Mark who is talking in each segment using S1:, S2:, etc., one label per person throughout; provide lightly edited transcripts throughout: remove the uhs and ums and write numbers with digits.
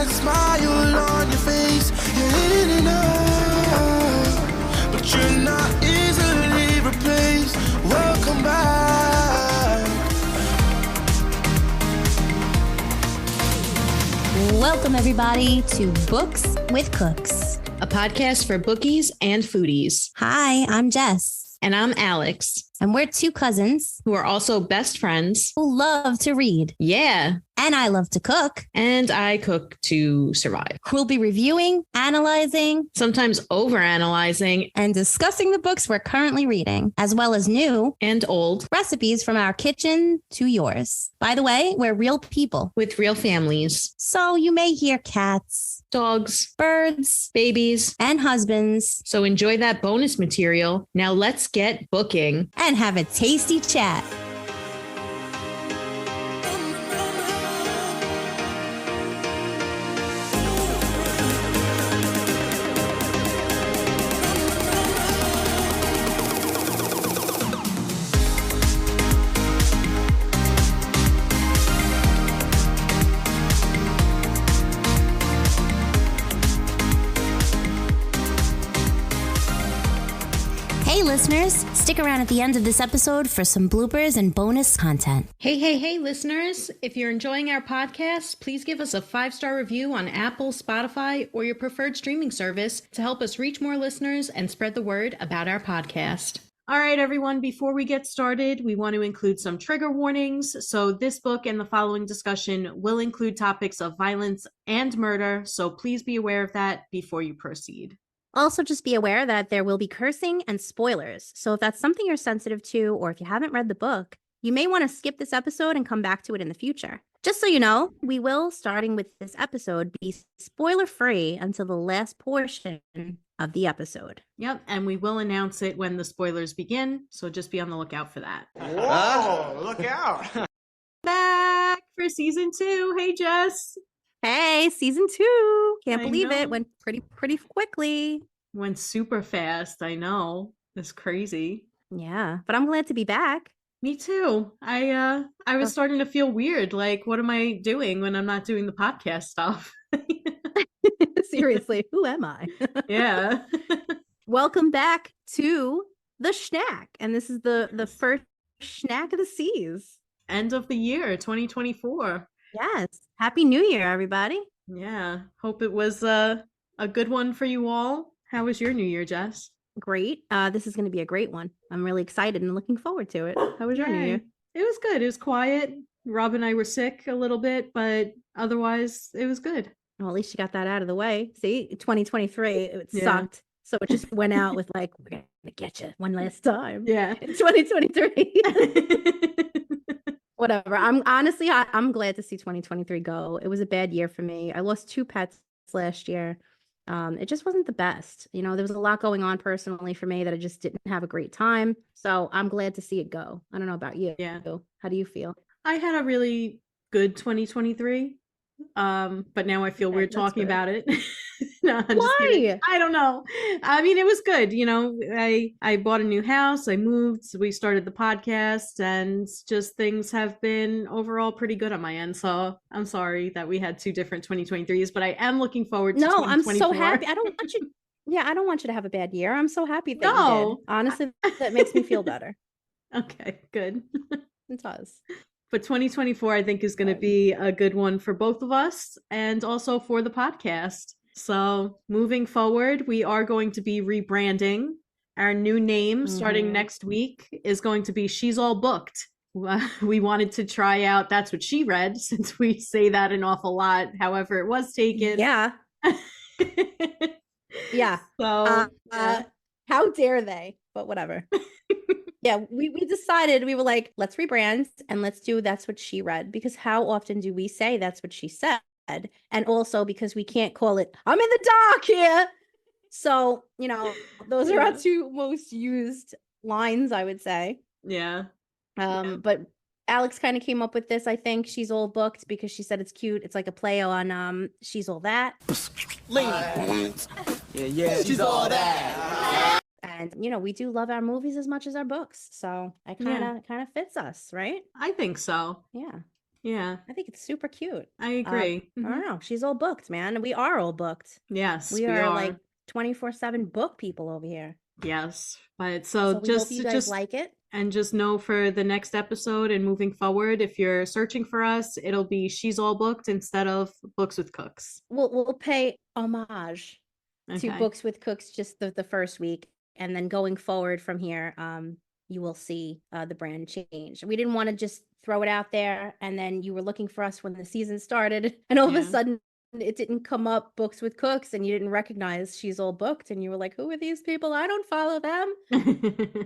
S1: that smile on your face. You're in and out, but you're not easily replaced. Welcome back.
S2: Welcome, everybody, to Books with Cooks,
S3: a podcast for bookies and foodies.
S2: Hi, I'm Jess.
S3: And I'm Alex.
S2: And we're two cousins
S3: who are also best friends
S2: who love to read.
S3: Yeah.
S2: And I love to cook.
S3: And I cook to survive.
S2: We'll be reviewing, analyzing,
S3: sometimes overanalyzing,
S2: and discussing the books we're currently reading, as well as new
S3: and old
S2: recipes from our kitchen to yours. By the way, we're real people
S3: with real families.
S2: So you may hear cats,
S3: dogs,
S2: birds,
S3: babies,
S2: and husbands.
S3: So enjoy that bonus material. Now let's get booking
S2: and have a tasty chat. Hey listeners, stick around at the end of this episode for some bloopers and bonus content.
S3: Hey listeners, if you're enjoying our podcast, please give us a 5-star review on Apple, Spotify, or your preferred streaming service to help us reach more listeners and spread the word about our podcast. All right, everyone, before we get started, we want to include some trigger warnings. So this book and the following discussion will include topics of violence and murder, so please be aware of that before you proceed.
S2: Also, just be aware that there will be cursing and spoilers. So if that's something you're sensitive to, or if you haven't read the book, you may want to skip this episode and come back to it in the future. Just so you know, we will, starting with this episode, be spoiler-free until the last portion of the episode.
S3: Yep, and we will announce it when the spoilers begin, so just be on the lookout for that.
S4: Whoa, look out.
S3: Back for season 2. Hey, Jess.
S2: Hey, season 2. Can't believe it. Went pretty quickly.
S3: Went super fast. I know. It's crazy.
S2: Yeah, but I'm glad to be back.
S3: Me too. I was starting to feel weird. Like, what am I doing when I'm not doing the podcast stuff?
S2: Seriously, who am I?
S3: Yeah.
S2: Welcome back to the Schnack. And this is the first Schnack of the Seas.
S3: End of the year, 2024.
S2: Yes. Happy New Year, everybody.
S3: Yeah. Hope it was a good one for you all. How was your New Year, Jess?
S2: Great. This is going to be a great one. I'm really excited and looking forward to it. How was your New Year?
S3: It was good. It was quiet. Rob and I were sick a little bit, but otherwise it was good.
S2: Well, at least you got that out of the way. See, 2023, it sucked. So it just went out with like, we're going to get you one last time.
S3: Yeah.
S2: In 2023. Whatever. I'm glad to see 2023 go. It was a bad year for me. I lost 2 pets last year. It just wasn't the best. You know, there was a lot going on personally for me that I just didn't have a great time. So I'm glad to see it go. I don't know about you.
S3: Yeah.
S2: How do you feel?
S3: I had a really good 2023. But now I feel weird talking about it. No, I'm just kidding. I don't know. I mean, it was good. You know, I bought a new house. I moved. We started the podcast, and just things have been overall pretty good on my end. So I'm sorry that we had 2 different 2023s, but I am looking forward to 2024.
S2: I'm so happy. I don't want you. Yeah, I don't want you to have a bad year. I'm so happy that you did. Honestly, that makes me feel better.
S3: Okay, good.
S2: It does.
S3: But 2024, I think, is going to be a good one for both of us and also for the podcast. So moving forward, we are going to be rebranding. Our new name starting next week is going to be She's All Booked. We wanted to try out That's What She Read, since we say that an awful lot. However, it was taken.
S2: Yeah. Yeah.
S3: So
S2: how dare they? But whatever. Yeah, we decided, we were like, let's rebrand and let's do That's What She Read, because how often do we say That's What She Said? And also because we can't call it I'm in the dark here. So, you know, those are our 2 most used lines, I would say.
S3: Yeah.
S2: But Alex kind of came up with this, I think. She's All Booked because she said it's cute. It's like a play on She's All That.
S4: Yeah, she's all that.
S2: And, you know, we do love our movies as much as our books. So it kind of fits us, right?
S3: I think so.
S2: Yeah.
S5: Yeah,
S2: I think it's super cute.
S5: I agree.
S2: I don't know. She's all booked, man. We are all booked.
S5: Yes,
S2: We are like 24/7 book people over here.
S5: Yes, but
S2: So
S5: so
S2: we hope you guys
S5: just
S2: like it.
S5: and just know for the next episode and moving forward, if you're searching for us, it'll be She's All Booked instead of Books with Cooks.
S2: We'll pay homage to
S5: Okay.
S2: Books with Cooks just the first week, and then going forward from here, you will see the brand change. We didn't want to just throw it out there, and then you were looking for us when the season started, and all of a
S5: Yeah.
S2: sudden it didn't come up Books with Cooks, and you didn't recognize She's All Booked, and you were like, "Who are these people? I don't follow them."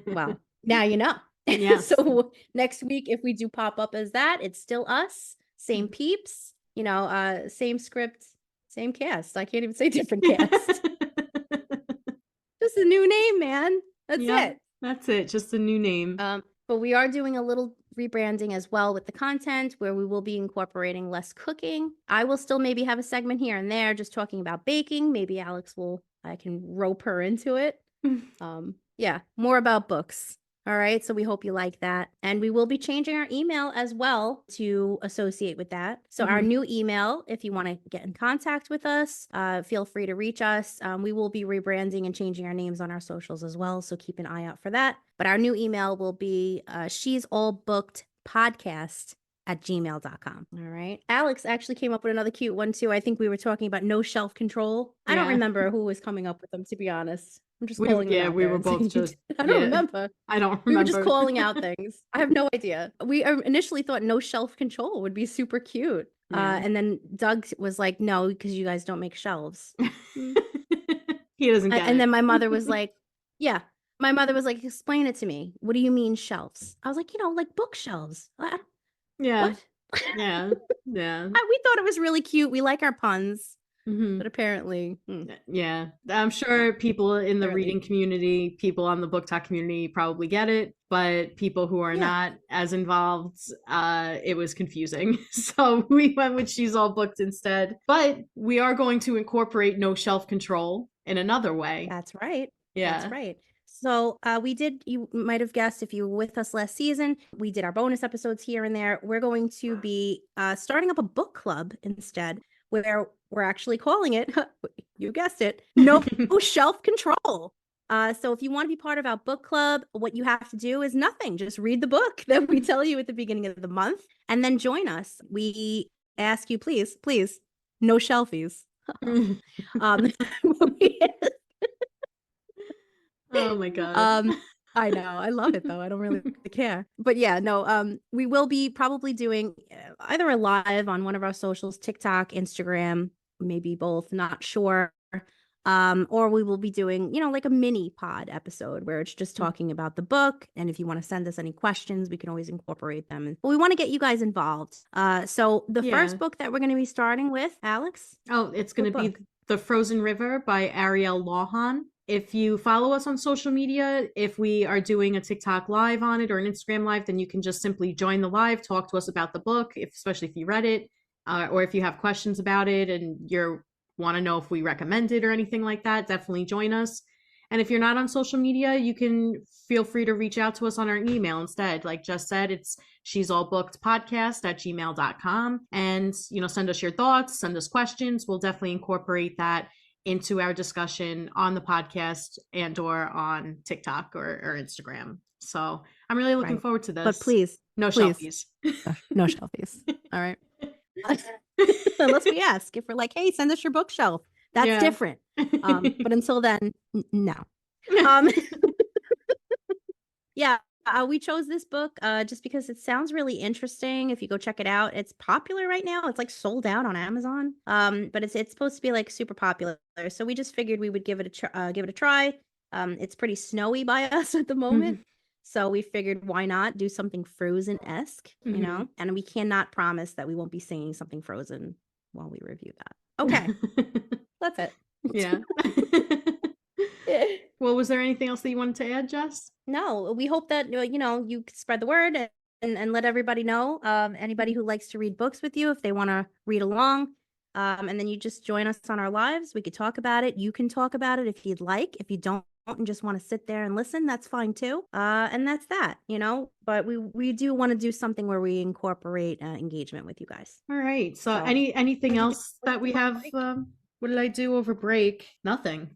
S2: Well, now you know.
S5: Yes.
S2: So next week, if we do pop up as that, it's still us, same peeps, same script, same cast. I can't even say different cast. Just a new name, man. That's
S5: Yep,
S2: it.
S5: that's it. Just a new name.
S2: But we are doing a little rebranding as well with the content, where we will be incorporating less cooking. I will still maybe have a segment here and there just talking about baking. Maybe I can rope her into it. Yeah, more about books. All right, so we hope you like that. And we will be changing our email as well to associate with that. So our new email, if you want to get in contact with us, feel free to reach us. We will be rebranding and changing our names on our socials as well, so keep an eye out for that. But our new email will be She's All Booked Podcast at gmail.com. All right. Alex actually came up with another cute one too. I think we were talking about no shelf control. I don't
S5: Yeah.
S2: remember who was coming up with them, to be honest. I'm just calling them out
S5: we
S2: there
S5: were
S2: and
S5: both
S2: saying you
S5: just
S2: did. I don't remember.
S5: I don't
S2: We were
S5: remember.
S2: just calling out things. I have no idea. We initially thought no shelf control would be super cute.
S5: Yeah.
S2: And then Doug was like, no, because you guys don't make shelves.
S5: He doesn't get it.
S2: And then my mother was like, yeah. My mother was like, explain it to me. What do you mean shelves? I was like, like bookshelves.
S5: Yeah.
S2: What?
S5: Yeah. Yeah.
S2: We thought it was really cute. We like our puns.
S5: Mhm.
S2: But apparently,
S5: Yeah, I'm sure people in the
S2: Apparently.
S5: reading community, people on the book talk community probably get it, but people who are not as involved, it was confusing. So we went with She's All Booked instead. But we are going to incorporate no shelf control in another way.
S2: That's right.
S5: Yeah.
S2: That's right. So you might have guessed if you were with us last season, we did our bonus episodes here and there. We're going to be starting up a book club instead, where we're actually calling it, you guessed it, no shelf control. So if you want to be part of our book club, what you have to do is nothing. Just read the book that we tell you at the beginning of the month and then join us. We ask you, please, no shelfies.
S5: Oh my God.
S2: I know. I love it though. I don't really care. But yeah, no, we will be probably doing either a live on one of our socials, TikTok, Instagram, maybe both, not sure. Or we will be doing, like a mini pod episode where it's just talking about the book. And if you want to send us any questions, we can always incorporate them. But we want to get you guys involved. So the first book that we're going to be starting with, Alex?
S5: Oh, it's going to be The Frozen River by Ariel Lawhan. If you follow us on social media, if we are doing a TikTok live on it or an Instagram live, then you can just simply join the live, talk to us about the book, especially if you read it, or if you have questions about it and you want to know if we recommend it or anything like that, definitely join us. And if you're not on social media, you can feel free to reach out to us on our email instead. Like Jess said, it's She's All Booked Podcast at gmail.com. And, send us your thoughts, send us questions. We'll definitely incorporate that into our discussion on the podcast and or on TikTok or Instagram. So I'm really looking forward to this.
S2: But please,
S5: no shelfies.
S2: No shelfies. All right. Unless we ask, if we're like, hey, send us your bookshelf. That's different. But until then, no. Yeah. We chose this book just because it sounds really interesting. If you go check it out, it's popular right now. It's like sold out on Amazon. But it's supposed to be like super popular. So we just figured we would give it a try. It's pretty snowy by us at the moment. So we figured, why not do something Frozen-esque, And we cannot promise that we won't be singing something Frozen while we review that. Okay. That's it.
S5: Yeah. Well, was there anything else that you wanted to add, Jess?
S2: No, we hope that, you spread the word and let everybody know. Anybody who likes to read books with you, if they want to read along, and then you just join us on our lives. We could talk about it. You can talk about it if you'd like. If you don't and just want to sit there and listen, that's fine too. And that's that, but we do want to do something where we incorporate engagement with you guys.
S5: All right. So,
S2: So-
S5: anything
S2: What'd you do-
S5: else that we have? What did I do over break? Nothing.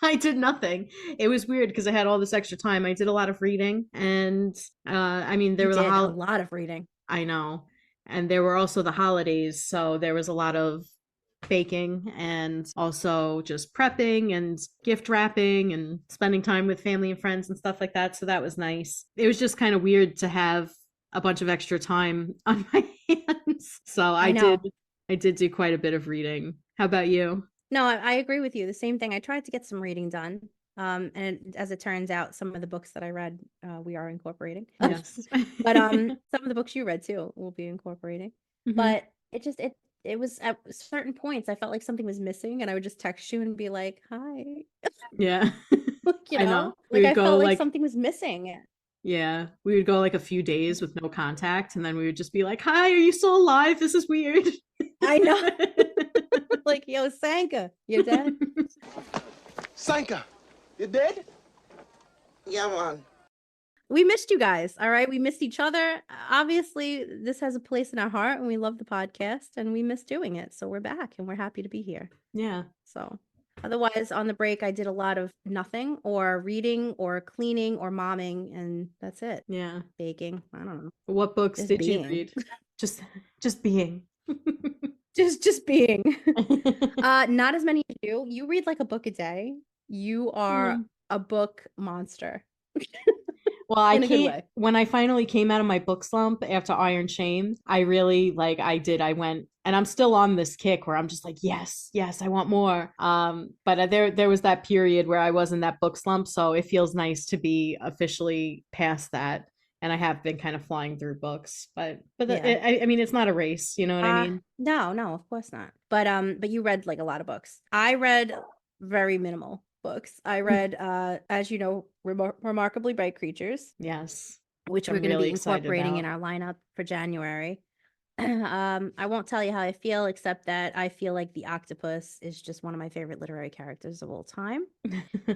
S5: I did nothing. It was weird because I had all this extra time. I did a lot of reading, and I mean, there
S2: You
S5: was
S2: did a lot of reading.
S5: I know, and there were also the holidays, so there was a lot of baking and also just prepping and gift wrapping and spending time with family and friends and stuff like that. So that was nice. It was just kind of weird to have a bunch of extra time on my hands. So I did do quite a bit of reading. How about you?
S2: No, I agree with you. The same thing. I tried to get some reading done. And as it turns out, some of the books that I read, we are incorporating.
S5: Yes.
S2: But some of the books you read too, we'll be incorporating.
S5: Mhm.
S2: But it was at certain points I felt like something was missing, and I would just text you and be like, "Hi,"
S5: Yeah.
S2: you
S5: I
S2: know,
S5: know. We
S2: like
S5: would
S2: I
S5: go,
S2: felt like
S5: like-
S2: something was missing.
S5: Yeah, we would go like a few days with no contact, and then we would just be like, "Hi, are you still alive? This is weird."
S2: I know. Like, yo, Sanka, you dead?
S4: Sanka, you dead? Yeah, man.
S2: We missed you guys. All right. We missed each other. Obviously, this has a place in our heart, and we love the podcast, and we miss doing it. So we're back, and we're happy to be here.
S5: Yeah.
S2: So otherwise, on the break, I did a lot of nothing, or reading, or cleaning, or momming, and that's it.
S5: Yeah.
S2: Baking. I don't know.
S5: What books
S2: Just
S5: did you
S2: being.
S5: read? Just being.
S2: Just being. Not as many as you. You read like a book a day. You are a book monster.
S5: Well, I
S2: In a good
S5: can't.
S2: way.
S5: When I finally came out of my book slump after Iron Shame, I really I went, and I'm still on this kick where I'm just like, yes, I want more. But there was that period where I was in that book slump, so it feels nice to be officially past that. And I have been kind of flying through books, but
S2: Yeah.
S5: I mean, it's not a race, you know what I mean?
S2: No, of course not. But you read like a lot of books. I read very minimal books. I read, as you know, Remarkably Bright Creatures,
S5: Yes,
S2: which
S5: I'm
S2: we're going to
S5: really
S2: be
S5: excited
S2: incorporating in
S5: about.
S2: our lineup for January. I won't tell you how I feel, except that I feel like the octopus is just one of my favorite literary characters of all time.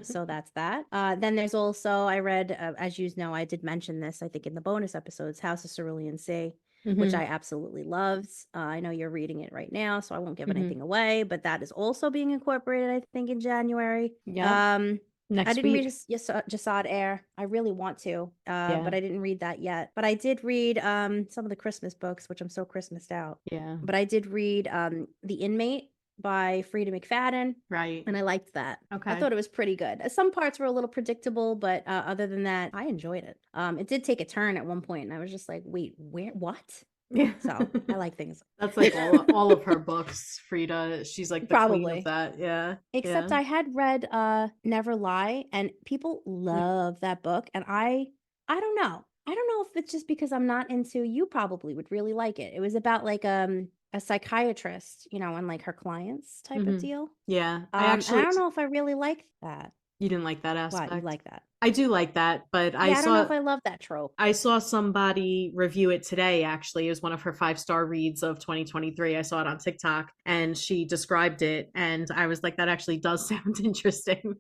S2: So that's that. Then there's also, I read, as you know, I did mention this, I think in the bonus episodes, House of Cerulean Sea, which
S5: Mhm.
S2: I absolutely loved. I know you're reading it right now, so I won't give
S5: Mhm.
S2: anything away, but that is also being incorporated, I think, in January.
S5: Yeah. Next
S2: I didn't
S5: week.
S2: read Jasad Air. I really want to,
S5: Yeah.
S2: but I didn't read that yet. But I did read some of the Christmas books, which I'm so Christmased out.
S5: Yeah.
S2: But I did read The Inmate by Frida McFadden,
S5: Right.
S2: and I liked that.
S5: Okay.
S2: I thought it was pretty good. Some parts were a little predictable, but other than that, I enjoyed it. It did take a turn at one point, and I was just like, wait, what?
S5: Yeah.
S2: So I like things.
S5: That's like all of her books, Frida. She's like the queen
S2: Probably.
S5: of that. Yeah.
S2: Except
S5: yeah.
S2: I had read Never Lie, and people love that book, and I don't know. I don't know if it's just because I'm not into, you probably would really like it. It was about like a psychiatrist, and like her clients type of
S5: Mhm.
S2: deal.
S5: Yeah.
S2: And I don't know if I really like that.
S5: You didn't like that aspect.
S2: Why you like that?
S5: I do like that, but
S2: Yeah, I don't know if I love that trope.
S5: I saw somebody review it today, actually. It was one of her 5-star reads of 2023. I saw it on TikTok, and she described it, and I was like, that actually does sound interesting.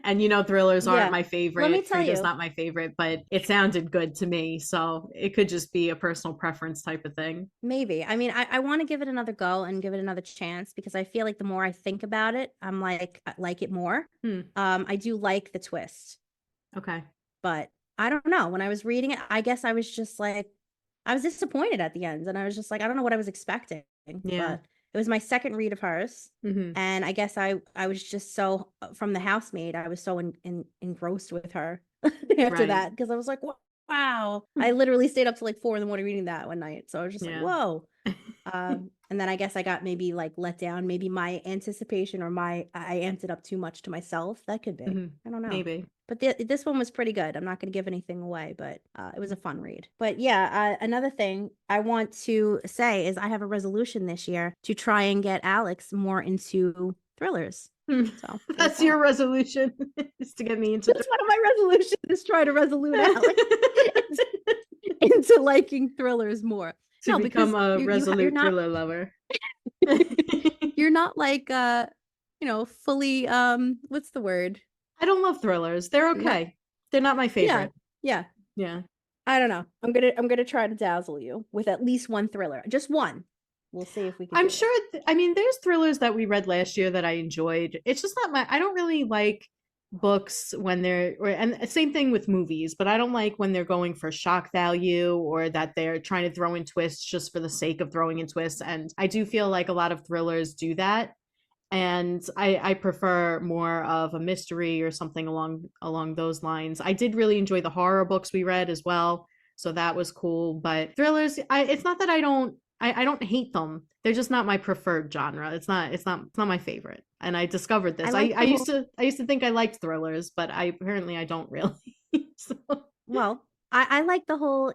S5: And thrillers
S2: Yeah.
S5: aren't my favorite.
S2: Let me tell
S5: Frida's
S2: you.
S5: not my favorite, but it sounded good to me. So it could just be a personal preference type of thing.
S2: Maybe. I mean, I want to give it another go and give it another chance, because I feel like the more I think about it, I'm like, I like it more. I do like the twist.
S5: Okay.
S2: But I don't know. When I was reading it, I guess I was just like, I was disappointed at the end. And I was just like, I don't know what I was expecting.
S5: Yeah.
S2: But it was my second read of hers.
S5: Mhm.
S2: And I guess I was just so, from the housemaid, I was so engrossed with her after
S5: Right.
S2: that. Because I was like, wow. I literally stayed up till like 4 a.m. reading that one night. So I was just
S5: Yeah.
S2: like, whoa. And then I guess I got maybe like let down. Maybe my anticipation, or I amped it up too much to myself. That could be.
S5: Mhm.
S2: I don't know.
S5: Maybe.
S2: But this one was pretty good. I'm not going to give anything away, but it was a fun read. But yeah, another thing I want to say is I have a resolution this year to try and get Alex more into thrillers. So
S5: That's your resolution, is to get me into
S2: that's one of my resolutions, is try to resolute Alex into liking thrillers more.
S5: to
S2: No,
S5: become
S2: because
S5: a
S2: you're
S5: resolute
S2: not-
S5: thriller lover.
S2: You're not like fully what's the word?
S5: I don't love thrillers. They're okay. They're not my favorite.
S2: Yeah.
S5: Yeah.
S2: I don't know. I'm gonna try to dazzle you with at least one thriller. Just one. We'll see if we can.
S5: I'm
S2: do
S5: sure. I mean, there's thrillers that we read last year that I enjoyed. It's just not my. I don't really like books when and same thing with movies, but I don't like when they're going for shock value or that they're trying to throw in twists just for the sake of throwing in twists. And I do feel like a lot of thrillers do that. And I prefer more of a mystery or something along those lines. I did really enjoy the horror books we read as well, so that was cool. But thrillers, it's not that I don't hate them. They're just not my preferred genre. It's not my favorite. And I discovered this. I used to think I liked thrillers, but apparently I don't really. So.
S2: Well, I like the whole,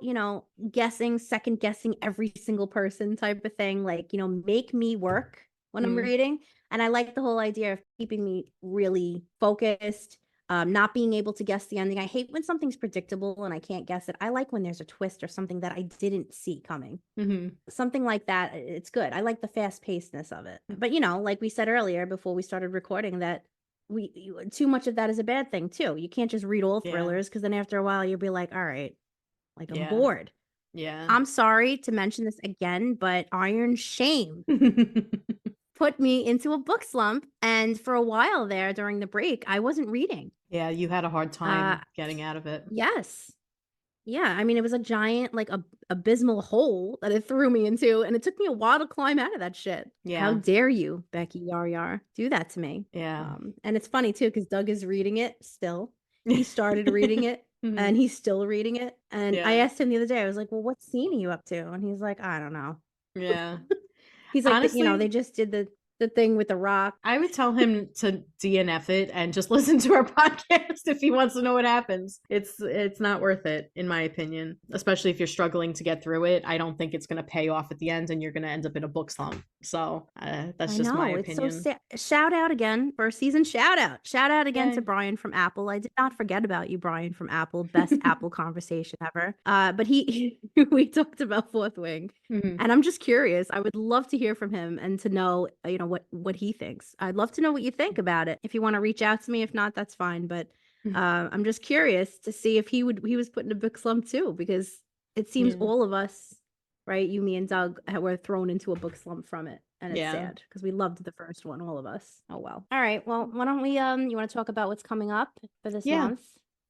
S2: second guessing every single person type of thing. Like, make me work when I'm reading. And I like the whole idea of keeping me really focused, not being able to guess the ending. I hate when something's predictable and I can't guess it. I like when there's a twist or something that I didn't see coming. Something like that. It's good. I like the fast pacedness of it. But, like we said earlier before we started recording, that too much of that is a bad thing too. You can't just read all thrillers because then after a while you'll be like, all right, like I'm bored.
S5: Yeah.
S2: I'm sorry to mention this again, but Iron Shame put me into a book slump, and for a while there during the break I wasn't reading.
S5: Yeah, you had a hard time getting out of it.
S2: Yes. Yeah, I mean, it was a giant, like, abysmal hole that it threw me into, and it took me a while to climb out of that shit.
S5: Yeah.
S2: How dare you, Becky Yar do that to me?
S5: Yeah.
S2: And it's funny too because Doug is reading it still. He started reading it and he's still reading it. And I asked him the other day, I was like, well, what scene are you up to? And he's like, I don't know.
S5: Yeah.
S2: He's like,
S5: honestly,
S2: they just did the thing with the rock.
S5: I would tell him to DNF it and just listen to our podcast if he wants to know what happens. It's not worth it, in my opinion, especially if you're struggling to get through it. I don't think it's going to pay off at the end and you're going to end up in a book slump. So that's just my opinion.
S2: It's so sad. Shout out again, first season shout out again to Brian from Apple. I did not forget about you, Brian from Apple. Best Apple conversation ever. But we talked about Fourth Wing, and I'm just curious. I would love to hear from him and to know, what he thinks. I'd love to know what you think about it. If you want to reach out to me, if not, that's fine. But I'm just curious to see if he was put in a book slump too, because it seems all of us, right? You, me, and Doug were thrown into a book slump from it. And it's sad because we loved the first one, all of us. Oh, well. All right. Well, why don't we, you want to talk about what's coming up for this month?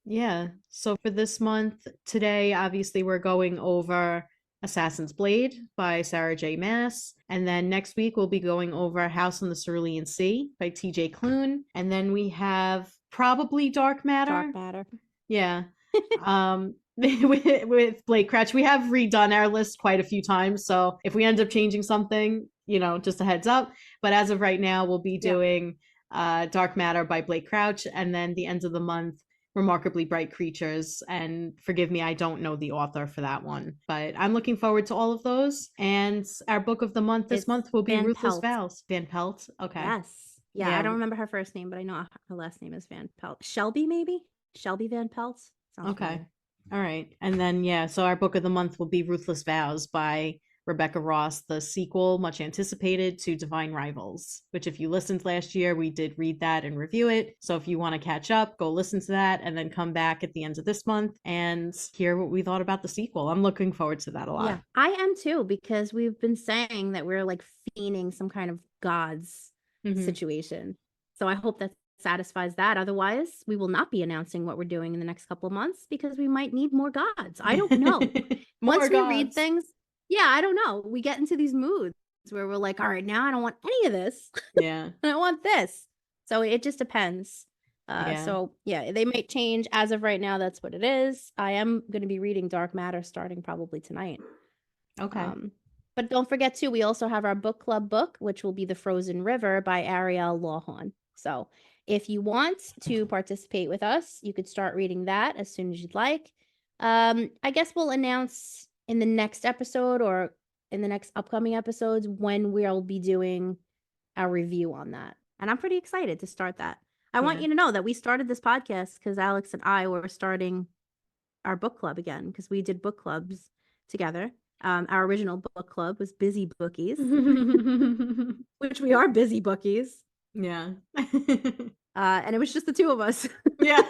S5: Yeah. So for this month, today, obviously, we're going over Assassin's Blade by Sarah J. Maas. And then next week, we'll be going over House on the Cerulean Sea by TJ Klune. And then we have probably Dark Matter. Yeah. with Blake Crouch. We have redone our list quite a few times. So if we end up changing something, just a heads up. But as of right now, we'll be doing Dark Matter by Blake Crouch. And then the end of the month, Remarkably Bright Creatures. And forgive me, I don't know the author for that one. But I'm looking forward to all of those. And our book of the month this month will be Ruthless Vows. Van Pelt? Okay.
S2: Yes. Yeah, I don't remember her first name, but I know her last name is Van Pelt. Shelby, maybe? Shelby Van Pelt? Sounds
S5: okay.
S2: Familiar.
S5: All right. And then, so our book of the month will be Ruthless Vows by Rebecca Ross, the sequel, much anticipated, to Divine Rivals, which if you listened last year, we did read that and review it. So if you want to catch up, go listen to that and then come back at the end of this month and hear what we thought about the sequel. I'm looking forward to that a lot.
S2: Yeah, I am too, because we've been saying that we're like fiending some kind of gods situation. So I hope that satisfies that. Otherwise, we will not be announcing what we're doing in the next couple of months because we might need more gods. I don't know. Once we read things, I don't know. We get into these moods where we're like, all right, now I don't want any of this.
S5: Yeah.
S2: I want this. So it just depends. So they might change. As of right now, that's what it is. I am going to be reading Dark Matter starting probably tonight.
S5: Okay.
S2: But don't forget too, we also have our book club book, which will be The Frozen River by Ariel Lawhon. So if you want to participate with us, you could start reading that as soon as you'd like. I guess we'll announce in the next episode or in the next upcoming episodes when we'll be doing our review on that. And I'm pretty excited to start that. I want you to know that we started this podcast because Alex and I were starting our book club again because we did book clubs together. Our original book club was Busy Bookies, which we are busy bookies.
S5: Yeah.
S2: And it was just the two of us.
S5: Yeah.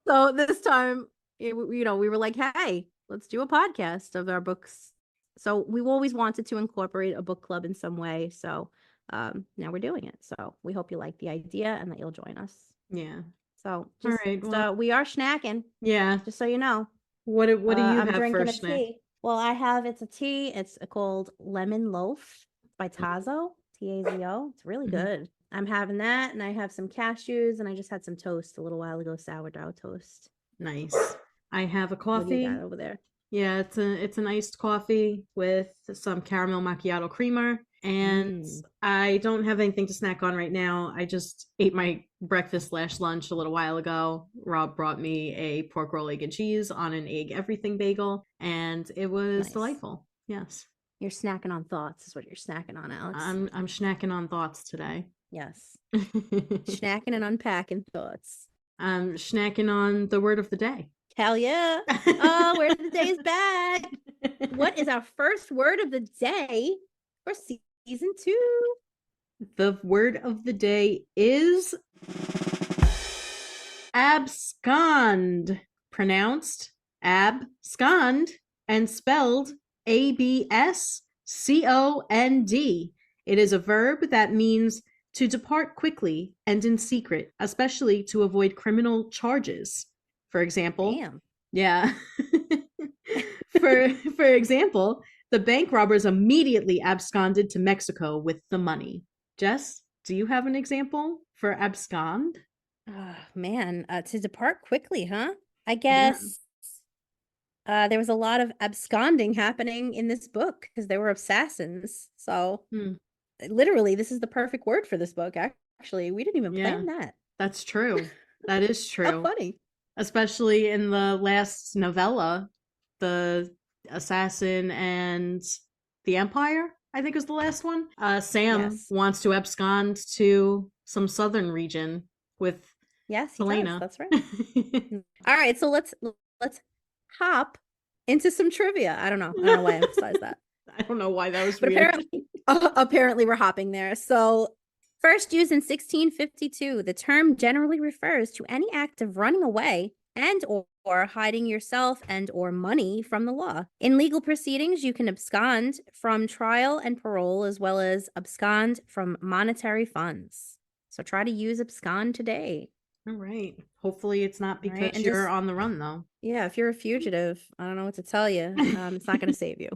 S2: So this time, we were like, hey, let's do a podcast of our books. So we always wanted to incorporate a book club in some way. So now we're doing it. So we hope you like the idea and that you'll join us.
S5: Yeah.
S2: So
S5: All
S2: just,
S5: right. Well,
S2: we are snacking,
S5: yeah.
S2: just so you know.
S5: What do you
S2: I'm
S5: have
S2: drinking
S5: for
S2: a
S5: snack?
S2: tea. Well, it's a tea. It's called Lemon Loaf by Tazo, Tazo. It's really
S5: Mhm.
S2: good. I'm having that, and I have some cashews, and I just had some toast a little while ago, sourdough toast.
S5: Nice. I have a
S2: What do you
S5: coffee.
S2: got over there?
S5: Yeah, it's an iced coffee with some caramel macchiato creamer. And I don't have anything to snack on right now. I just ate my breakfast/lunch a little while ago. Rob brought me a pork roll, egg, and cheese on an egg everything bagel, and it was
S2: Nice.
S5: delightful. Yes.
S2: You're snacking on thoughts, is what you're snacking on, Alex.
S5: I'm snacking on thoughts today.
S2: Yes. Snacking and unpacking thoughts.
S5: I'm snacking on the word of the day.
S2: Hell yeah. Oh, word of the day is back. What is our first word of the day for season 2?
S5: The word of the day is abscond, pronounced abscond and spelled ABSCOND. It is a verb that means to depart quickly and in secret, especially to avoid criminal charges. For example,
S2: Damn.
S5: yeah. For example, the bank robbers immediately absconded to Mexico with the money. Jess, do you have an example for abscond?
S2: Oh, man, to depart quickly, huh? I guess there was a lot of absconding happening in this book because there were assassins. So literally, this is the perfect word for this book. Actually, we didn't even plan that.
S5: That's true. That is true.
S2: How funny.
S5: Especially in the last novella, the assassin and the empire, I think was the last one. Sam wants to abscond to some southern region with Selena.
S2: That's right. All right, so let's hop into some trivia. I don't know why I emphasized that.
S5: I don't know why that was
S2: but
S5: weird.
S2: Apparently we're hopping there. So first used in 1652, the term generally refers to any act of running away and or hiding yourself and or money from the law. In legal proceedings, you can abscond from trial and parole as well as abscond from monetary funds. So try to use abscond today.
S5: All right. Hopefully it's not because you're on the run, though.
S2: Yeah, if you're a fugitive, I don't know what to tell you. It's not going to save you.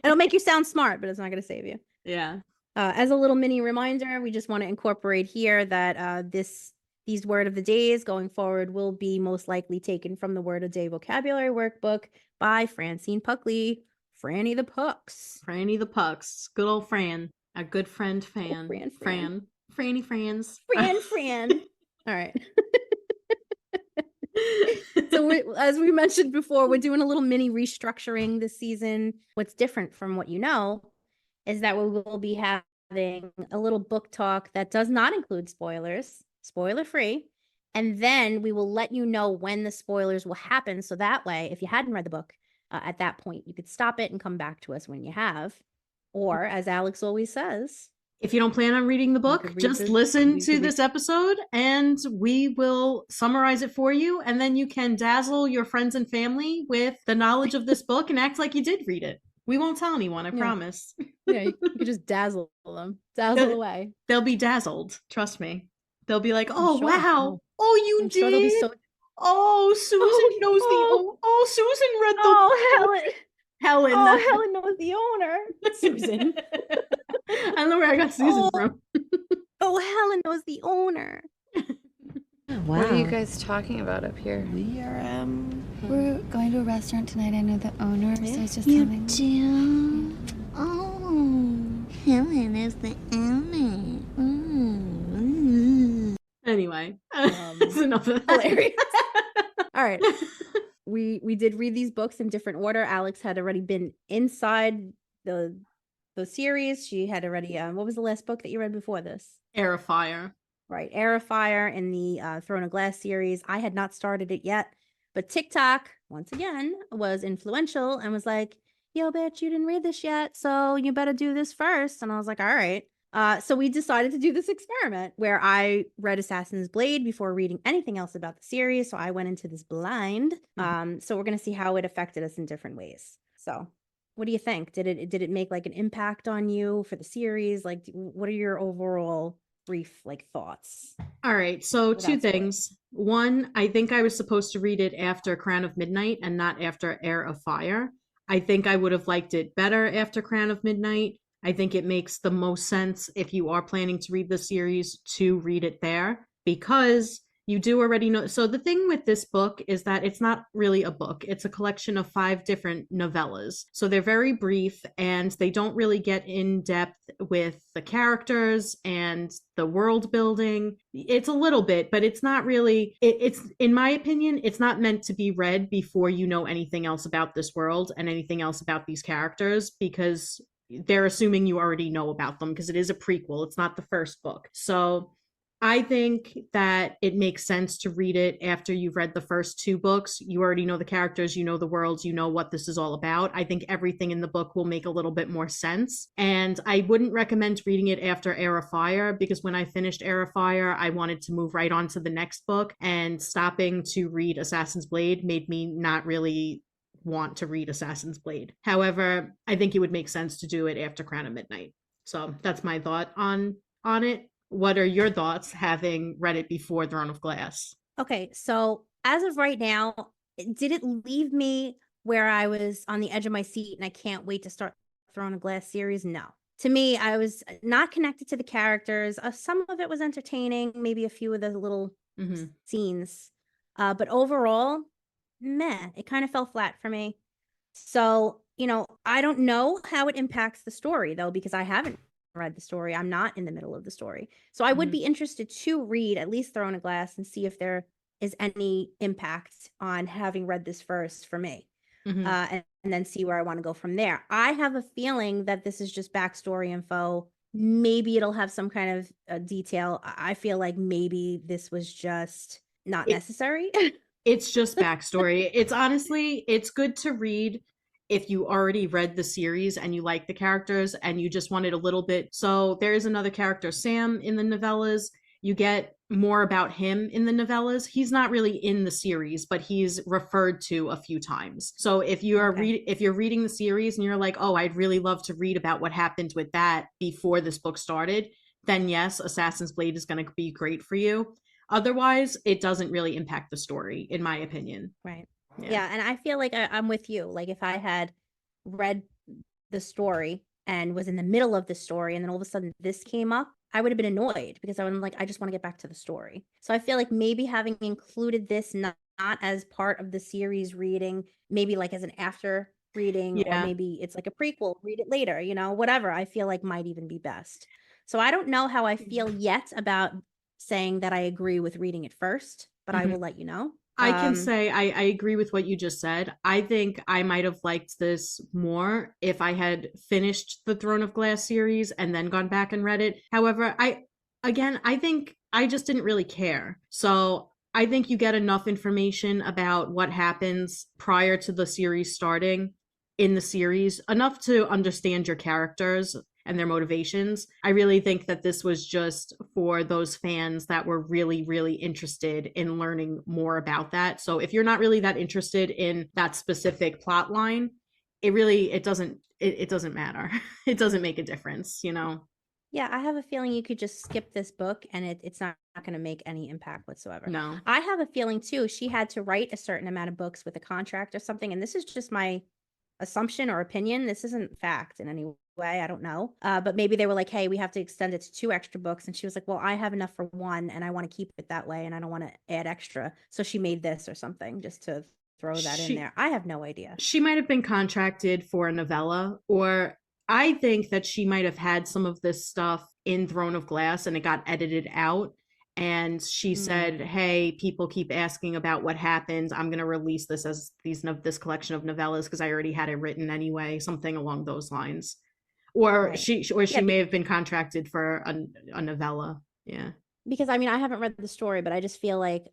S2: It'll make you sound smart, but it's not going to save you.
S5: Yeah.
S2: As a little mini reminder, we just want to incorporate here that these word of the days going forward will be most likely taken from the Word of Day vocabulary workbook by Francine Puckley, Franny the Pucks.
S5: Franny the Pucks. Good old Fran. A good friend fan.
S2: Oh,
S5: Fran. Franny Frans.
S2: Fran. All right. So as we mentioned before, we're doing a little mini restructuring this season. What's different from what you know is that we will be having a little book talk that does not include spoilers, spoiler free. And then we will let you know when the spoilers will happen. So that way, if you hadn't read the book at that point, you could stop it and come back to us when you have. Or as Alex always says,
S5: if you don't plan on reading the book, just listen to this episode and we will summarize it for you. And then you can dazzle your friends and family with the knowledge of this book and act like you did read it. We won't tell anyone, I promise.
S2: Yeah, you could just dazzle them. Dazzle away.
S5: They'll be dazzled. Trust me. They'll be like, oh, wow. Oh, you did?
S2: Sure they'll be so...
S5: Oh, Susan knows the... Oh, Susan read the...
S2: Oh,
S5: Helen.
S2: Oh, Helen knows the owner. Susan.
S5: I don't know where I got Susan from.
S2: Oh, Helen knows the owner.
S6: Wow. What are you guys talking about up here?
S7: We are, we're going to a restaurant tonight. I know the owner, so I was just having...
S8: do? Oh, Helen is the owner.
S5: Anyway, that's enough of that.
S2: Hilarious. All right. We did read these books in different order. Alex had already been inside the series. She had already what was the last book that you read before this?
S5: Heir of Fire.
S2: Right, Heir of Fire in the Throne of Glass series. I had not started it yet, but TikTok once again was influential and was like, "Yo, bitch, you didn't read this yet, so you better do this first." And I was like, "All right." So we decided to do this experiment where I read Assassin's Blade before reading anything else about the series. So I went into this blind. So we're going to see how it affected us in different ways. So what do you think? Did it make like an impact on you for the series? Like, what are your overall brief like thoughts?
S5: All right, so
S2: Without
S5: two
S2: spoiling.
S5: things. One, I think I was supposed to read it after Crown of Midnight and not after Heir of Fire. I think I would have liked it better after Crown of Midnight. I think it makes the most sense if you are planning to read the series to read it there because you do already know. So the thing with this book is that it's not really a book. It's a collection of 5 different novellas. So they're very brief and they don't really get in depth with the characters and the world building. It's a little bit, but it's not really, it's, in my opinion, it's not meant to be read before you know anything else about this world and anything else about these characters because they're assuming you already know about them because it is a prequel. It's not the first book. So I think that it makes sense to read it after you've read the first 2 books. You already know the characters, you know the worlds, you know what this is all about. I think everything in the book will make a little bit more sense. And I wouldn't recommend reading it after Heir of Fire because when I finished Heir of Fire, I wanted to move right on to the next book, and stopping to read Assassin's Blade made me not really want to read Assassin's Blade. However, I think it would make sense to do it after Crown of Midnight. So that's my thought on it. What are your thoughts having read it before Throne of Glass?
S2: Okay, so as of right now, did it leave me where I was on the edge of my seat and I can't wait to start Throne of Glass series? No. To me, I was not connected to the characters. Some of it was entertaining, maybe a few of the little scenes. But overall, meh, it kind of fell flat for me. So, I don't know how it impacts the story, though, because I haven't read the story. I'm not in the middle of the story. So I would be interested to read at least Throne of Glass and see if there is any impact on having read this first for me. And then see where I want to go from there. I have a feeling that this is just backstory info. Maybe it'll have some kind of detail. I feel like maybe this was just not necessary.
S5: It's just backstory. It's honestly, it's good to read if you already read the series and you like the characters and you just wanted a little bit. So there is another character, Sam, in the novellas. You get more about him in the novellas. He's not really in the series, but he's referred to a few times. So if you are if you're reading the series and you're like, oh, I'd really love to read about what happened with that before this book started, then yes, Assassin's Blade is going to be great for you. Otherwise, it doesn't really impact the story, in my opinion.
S2: Right. Yeah, and I feel like I'm with you. Like if I had read the story and was in the middle of the story and then all of a sudden this came up, I would have been annoyed because I would like, I just want to get back to the story. So I feel like maybe having included this not as part of the series reading, maybe like as an after reading, or maybe it's like a prequel, read it later, whatever, I feel like might even be best. So I don't know how I feel yet about saying that I agree with reading it first, but I will let you know.
S5: I can say I agree with what you just said. I think I might have liked this more if I had finished the Throne of Glass series and then gone back and read it. However, I think I just didn't really care. So I think you get enough information about what happens prior to the series starting in the series, enough to understand your characters and their motivations. I really think that this was just for those fans that were really, really interested in learning more about that. So if you're not really that interested in that specific plot line, it doesn't matter. It doesn't make a difference,
S2: Yeah, I have a feeling you could just skip this book and it's not going to make any impact whatsoever.
S5: No.
S2: I have a feeling too, she had to write a certain amount of books with a contract or something. And this is just my assumption or opinion. This isn't fact in any way. I don't know. But maybe they were like, hey, we have to extend it to 2 extra books. And she was like, well, I have enough for 1 and I want to keep it that way. And I don't want to add extra. So she made this or something just to throw that in there. I have no idea.
S5: She might have been contracted for a novella, or I think that she might have had some of this stuff in Throne of Glass and it got edited out. And she said, hey, people keep asking about what happened. I'm going to release this as this collection of novellas because I already had it written anyway, something along those lines. Or she may have been contracted for a novella. Yeah.
S2: Because I mean, I haven't read the story, but I just feel like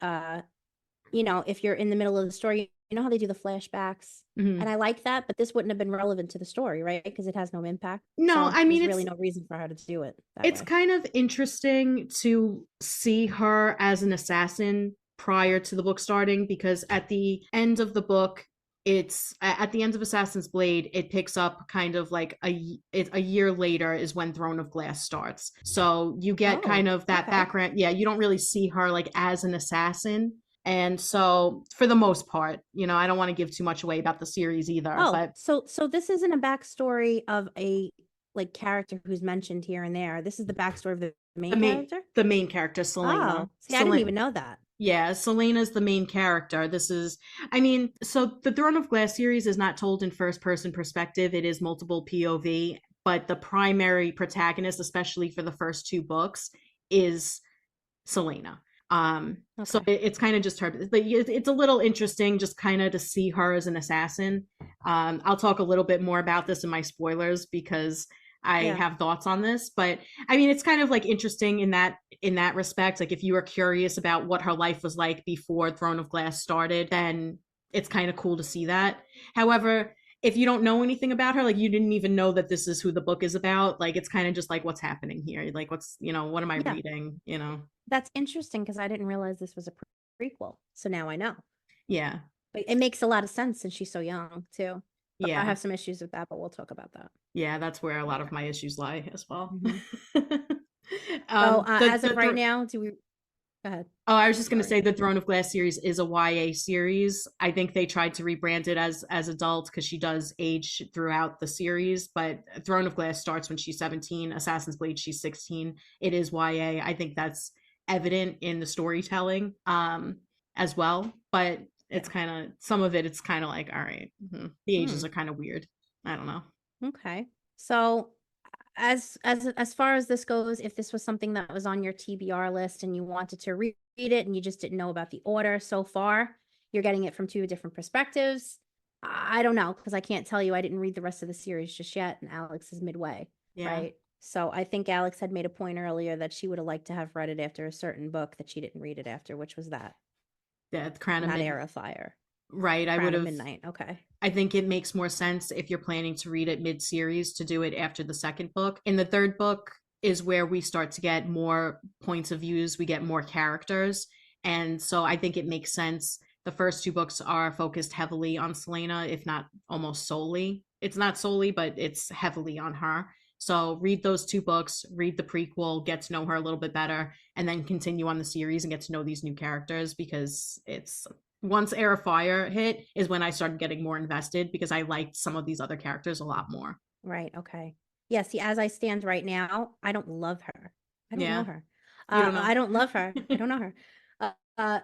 S2: you know, if you're in the middle of the story, you know how they do the flashbacks, and I like that, but this wouldn't have been relevant to the story, right? Because it has no impact.
S5: No,
S2: So
S5: I mean,
S2: there's really no reason for her to do it that
S5: it's
S2: way.
S5: kind of interesting to see her as an assassin prior to the book starting, because at the end of the book, it's at the end of Assassin's Blade, it picks up kind of like a year later is when Throne of Glass starts. So you get kind of that background. Yeah, you don't really see her like as an assassin. And so for the most part, you know, I don't want to give too much away about the series either.
S2: Oh,
S5: but
S2: so this isn't a backstory of a like character who's mentioned here and there. This is the backstory of the main character?
S5: the main character, Selena.
S2: Oh, see, I didn't even know that.
S5: Yeah, Selena's the main character. This is, I mean, so the Throne of Glass series is not told in first person perspective. It is multiple POV, but the primary protagonist, especially for the first two books, is Selena. So it's kind of just her, but it's a little interesting just kind of to see her as an assassin. I'll talk a little bit more about this in my spoilers because I have thoughts on this, but I mean, it's kind of like interesting in that respect. Like if you were curious about what her life was like before Throne of Glass started, then it's kind of cool to see that. However, if you don't know anything about her, like you didn't even know that this is who the book is about, like it's kind of just like what's happening here, like what's, you know, what am I reading, you know?
S2: That's interesting because I didn't realize this was a prequel. So now I know.
S5: Yeah.
S2: But it makes a lot of sense since she's so young too. But
S5: Yeah.
S2: I have some issues with that, but we'll talk about that.
S5: Yeah, that's where a lot of my issues lie as well.
S2: As of right now, do we go ahead?
S5: Oh, I was just going to say the Throne of Glass series is a YA series. I think they tried to rebrand it as adult because she does age throughout the series, but Throne of Glass starts when she's 17, Assassin's Blade she's 16. It is YA. I think that's evident in the storytelling as well, but it's kind of some of it, it's kind of like, all right, the ages are kind of weird. I don't know.
S2: Okay. So as far as this goes, if this was something that was on your TBR list and you wanted to read it and you just didn't know about the order so far, you're getting it from two different perspectives. I don't know, because I can't tell you. I didn't read the rest of the series just yet, and Alex is midway, right? So I think Alex had made a point earlier that she would have liked to have read it after a certain book that she didn't read it after, which was that.
S5: Yeah, Crown of
S2: Not Air of Fire.
S5: Right. I would have
S2: Midnight. Okay.
S5: I think it makes more sense if you're planning to read it mid-series to do it after the second book. In the third book is where we start to get more points of views, we get more characters. And so I think it makes sense. The first two books are focused heavily on Selena, if not almost solely. It's not solely, but it's heavily on her. So read those two books, read the prequel, get to know her a little bit better, and then continue on the series and get to know these new characters, because it's once Air of Fire hit is when I started getting more invested because I liked some of these other characters a lot more.
S2: Right. Okay. Yeah. See, as I stand right now, I don't love her. I don't know her. I don't love her. I don't know her.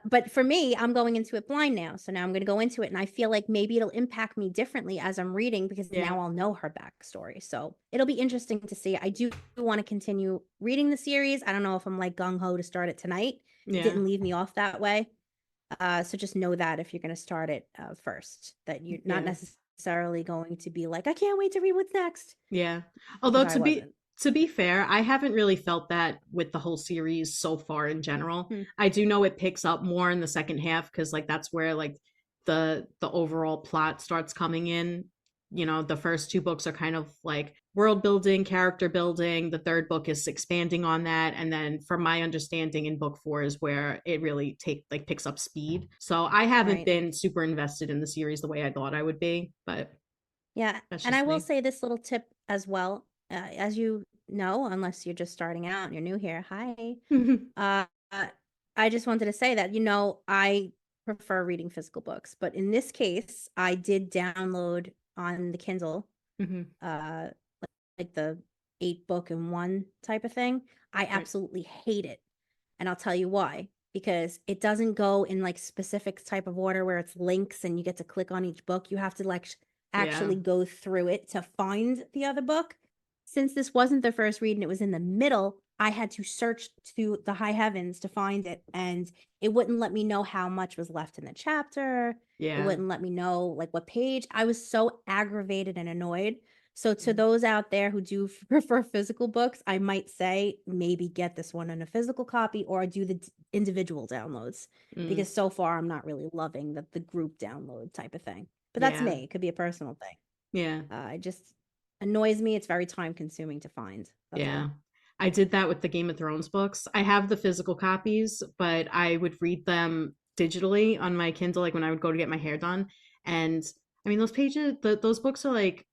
S2: But for me, I'm going into it blind now. So now I'm going to go into it, and I feel like maybe it'll impact me differently as I'm reading, because now I'll know her backstory. So it'll be interesting to see. I do want to continue reading the series. I don't know if I'm like gung-ho to start it tonight. It didn't leave me off that way. So just know that if you're going to start it first, that you're not necessarily going to be like, I can't wait to read what's next.
S5: Yeah. Although to be fair, I haven't really felt that with the whole series so far in general. I do know it picks up more in the second half because like that's where like the overall plot starts coming in. You know, the first two books are kind of like world building, character building. The third book is expanding on that, and then from my understanding in book 4 is where it really picks up speed. So I haven't been super invested in the series the way I thought I would be, but
S2: yeah. And I will say this little tip as well. As you know, unless you're just starting out and you're new here, hi. I just wanted to say that, you know, I prefer reading physical books, but in this case, I did download on the Kindle, like the 8-book-in-1 type of thing. I absolutely hate it. And I'll tell you why. Because it doesn't go in like specific type of order where it's links and you get to click on each book. You have to like actually go through it to find the other book. Since this wasn't the first read and it was in the middle, I had to search to the high heavens to find it, and it wouldn't let me know how much was left in the chapter. It wouldn't let me know like what page. I was so aggravated and annoyed. So to those out there who do prefer physical books, I might say maybe get this one in a physical copy or do the individual downloads because so far I'm not really loving the group download type of thing. But that's me. It could be a personal thing.
S5: Yeah.
S2: It just annoys me. It's very time consuming to find. That's all.
S5: I did that with the Game of Thrones books. I have the physical copies, but I would read them digitally on my Kindle, like when I would go to get my hair done. And I mean, those pages, those books are like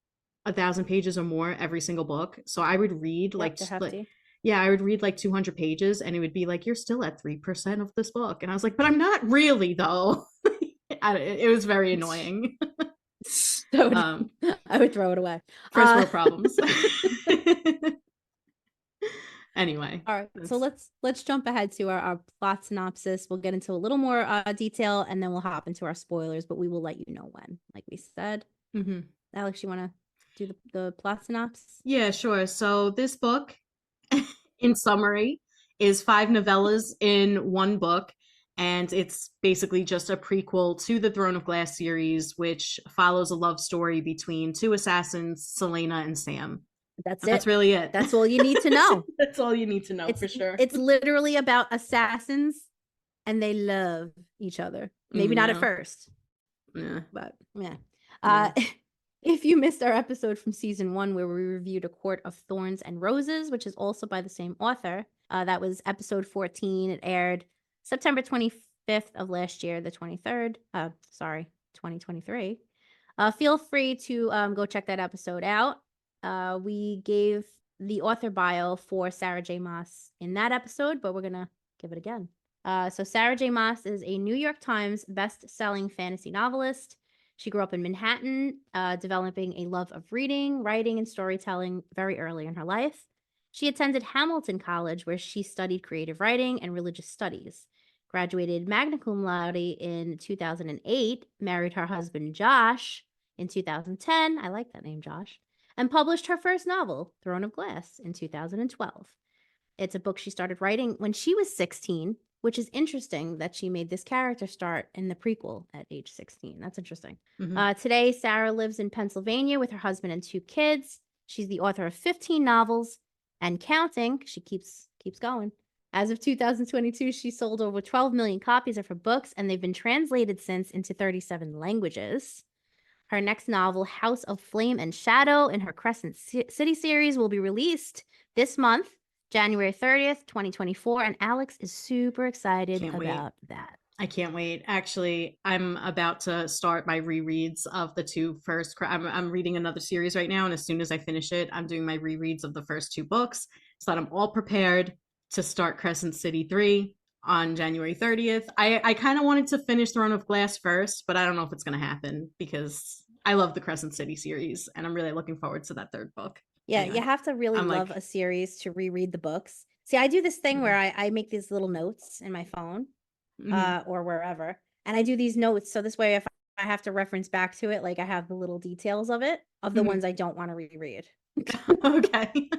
S5: 1,000 pages or more every single book. So I would read I would read like 200 pages and it would be like, you're still at 3% of this book. And I was like, but I'm not really though. It was very annoying.
S2: So I would throw it away.
S5: First world problems. Anyway.
S2: All right. So let's jump ahead to our plot synopsis. We'll get into a little more detail and then we'll hop into our spoilers, but we will let you know when, like we said. Alex, you want to do the plot synopsis?
S5: Yeah, sure. So this book, in summary, is 5 novellas in one book. And it's basically just a prequel to the Throne of Glass series, which follows a love story between 2 assassins, Selena and Sam. That's really it.
S2: That's all you need to know.
S5: That's all you need to know for sure.
S2: It's literally about assassins and they love each other. Maybe not at first.
S5: Yeah.
S2: But yeah. If you missed our episode from season 1 where we reviewed A Court of Thorns and Roses, which is also by the same author, that was episode 14. It aired September 25th of last year, the 23rd. 2023. Feel free to go check that episode out. We gave the author bio for Sarah J. Maas in that episode, but we're going to give it again. So Sarah J. Maas is a New York Times best-selling fantasy novelist. She grew up in Manhattan, developing a love of reading, writing, and storytelling very early in her life. She attended Hamilton College, where she studied creative writing and religious studies. Graduated magna cum laude in 2008, married her husband Josh in 2010. I like that name, Josh. And published her first novel, Throne of Glass, in 2012. It's a book she started writing when she was 16, which is interesting that she made this character start in the prequel at age 16. That's interesting. Today, Sarah lives in Pennsylvania with her husband and 2 kids. She's the author of 15 novels and counting. She keeps going. As of 2022, she sold over 12 million copies of her books, and they've been translated since into 37 languages. Her next novel, House of Flame and Shadow, in her Crescent City series, will be released this month, January 30th, 2024. And Alex is super excited about that.
S5: I can't wait. Actually, I'm about to start my rereads of the 2 first. I'm reading another series right now, and as soon as I finish it, I'm doing my rereads of the first 2 books so that I'm all prepared to start Crescent City 3 on January 30th. I kind of wanted to finish Throne of Glass first, but I don't know if it's going to happen because I love the Crescent City series, and I'm really looking forward to that 3rd book.
S2: Yeah, you have to really love a series to reread the books. See, I do this thing where I make these little notes in my phone or wherever, and I do these notes. So this way, if I have to reference back to it, like I have the little details of it, of the ones I don't want to reread.
S5: Okay.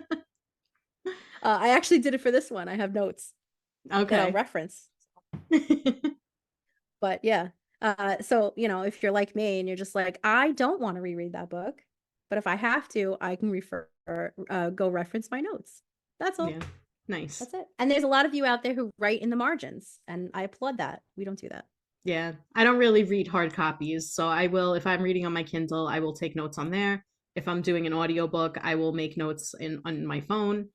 S2: I actually did it for this one. I have notes.
S5: Okay.
S2: That I'll reference. But yeah. So, if you're like me and you're just like, I don't want to reread that book, but if I have to, I can go reference my notes. That's all.
S5: Yeah. Nice.
S2: That's it. And there's a lot of you out there who write in the margins, and I applaud that. We don't do that.
S5: Yeah. I don't really read hard copies, so I will, if I'm reading on my Kindle, I will take notes on there. If I'm doing an audiobook, I will make notes on my phone.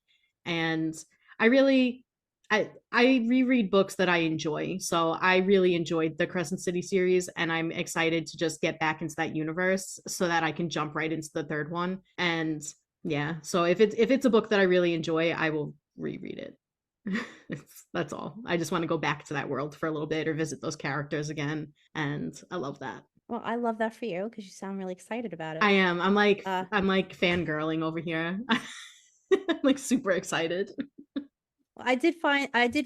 S5: And I reread books that I enjoy. So I really enjoyed the Crescent City series, and I'm excited to just get back into that universe so that I can jump right into the 3rd one. And yeah, so if it's a book that I really enjoy, I will reread it. That's all. I just want to go back to that world for a little bit or visit those characters again, and I love that.
S2: Well, I love that for you because you sound really excited about it.
S5: I am. I'm like fangirling over here. I'm like super excited.
S2: I did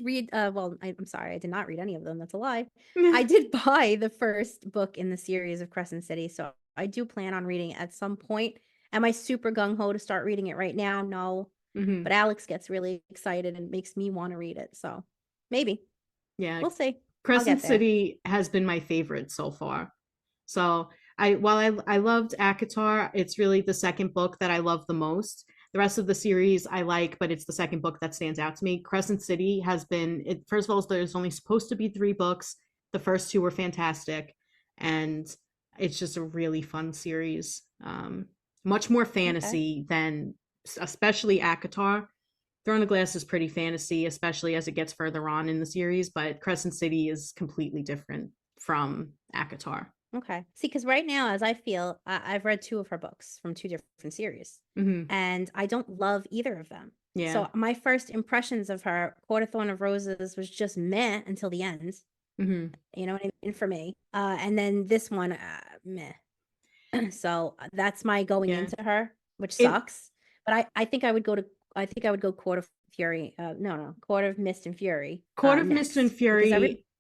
S2: read, I'm sorry, I did not read any of them. That's a lie. I did buy the first book in the series of Crescent City, so I do plan on reading it at some point. Am I super gung-ho to start reading it right now? No. But Alex gets really excited and makes me want to read it, so maybe.
S5: Yeah.
S2: We'll see.
S5: Crescent City has been my favorite so far. So I loved Akatar, it's really the second book that I love the most. The rest of the series I like, but it's the second book that stands out to me. Crescent City has been, first of all, there's only supposed to be 3 books. The first 2 were fantastic, and it's just a really fun series. Much more fantasy than, especially Akatar. Throne of Glass is pretty fantasy, especially as it gets further on in the series, but Crescent City is completely different from Akatar.
S2: Okay. See, because right now, as I feel, I've read 2 of her books from 2 different series, and I don't love either of them.
S5: Yeah.
S2: So my first impressions of her, Court of Thorn of Roses, was just meh until the end. You know what I mean? For me. And then this one, meh. So that's my going into her, which sucks. But I think I would go Court of Fury. No, Court of Mist and Fury.
S5: Court of Mist and Fury.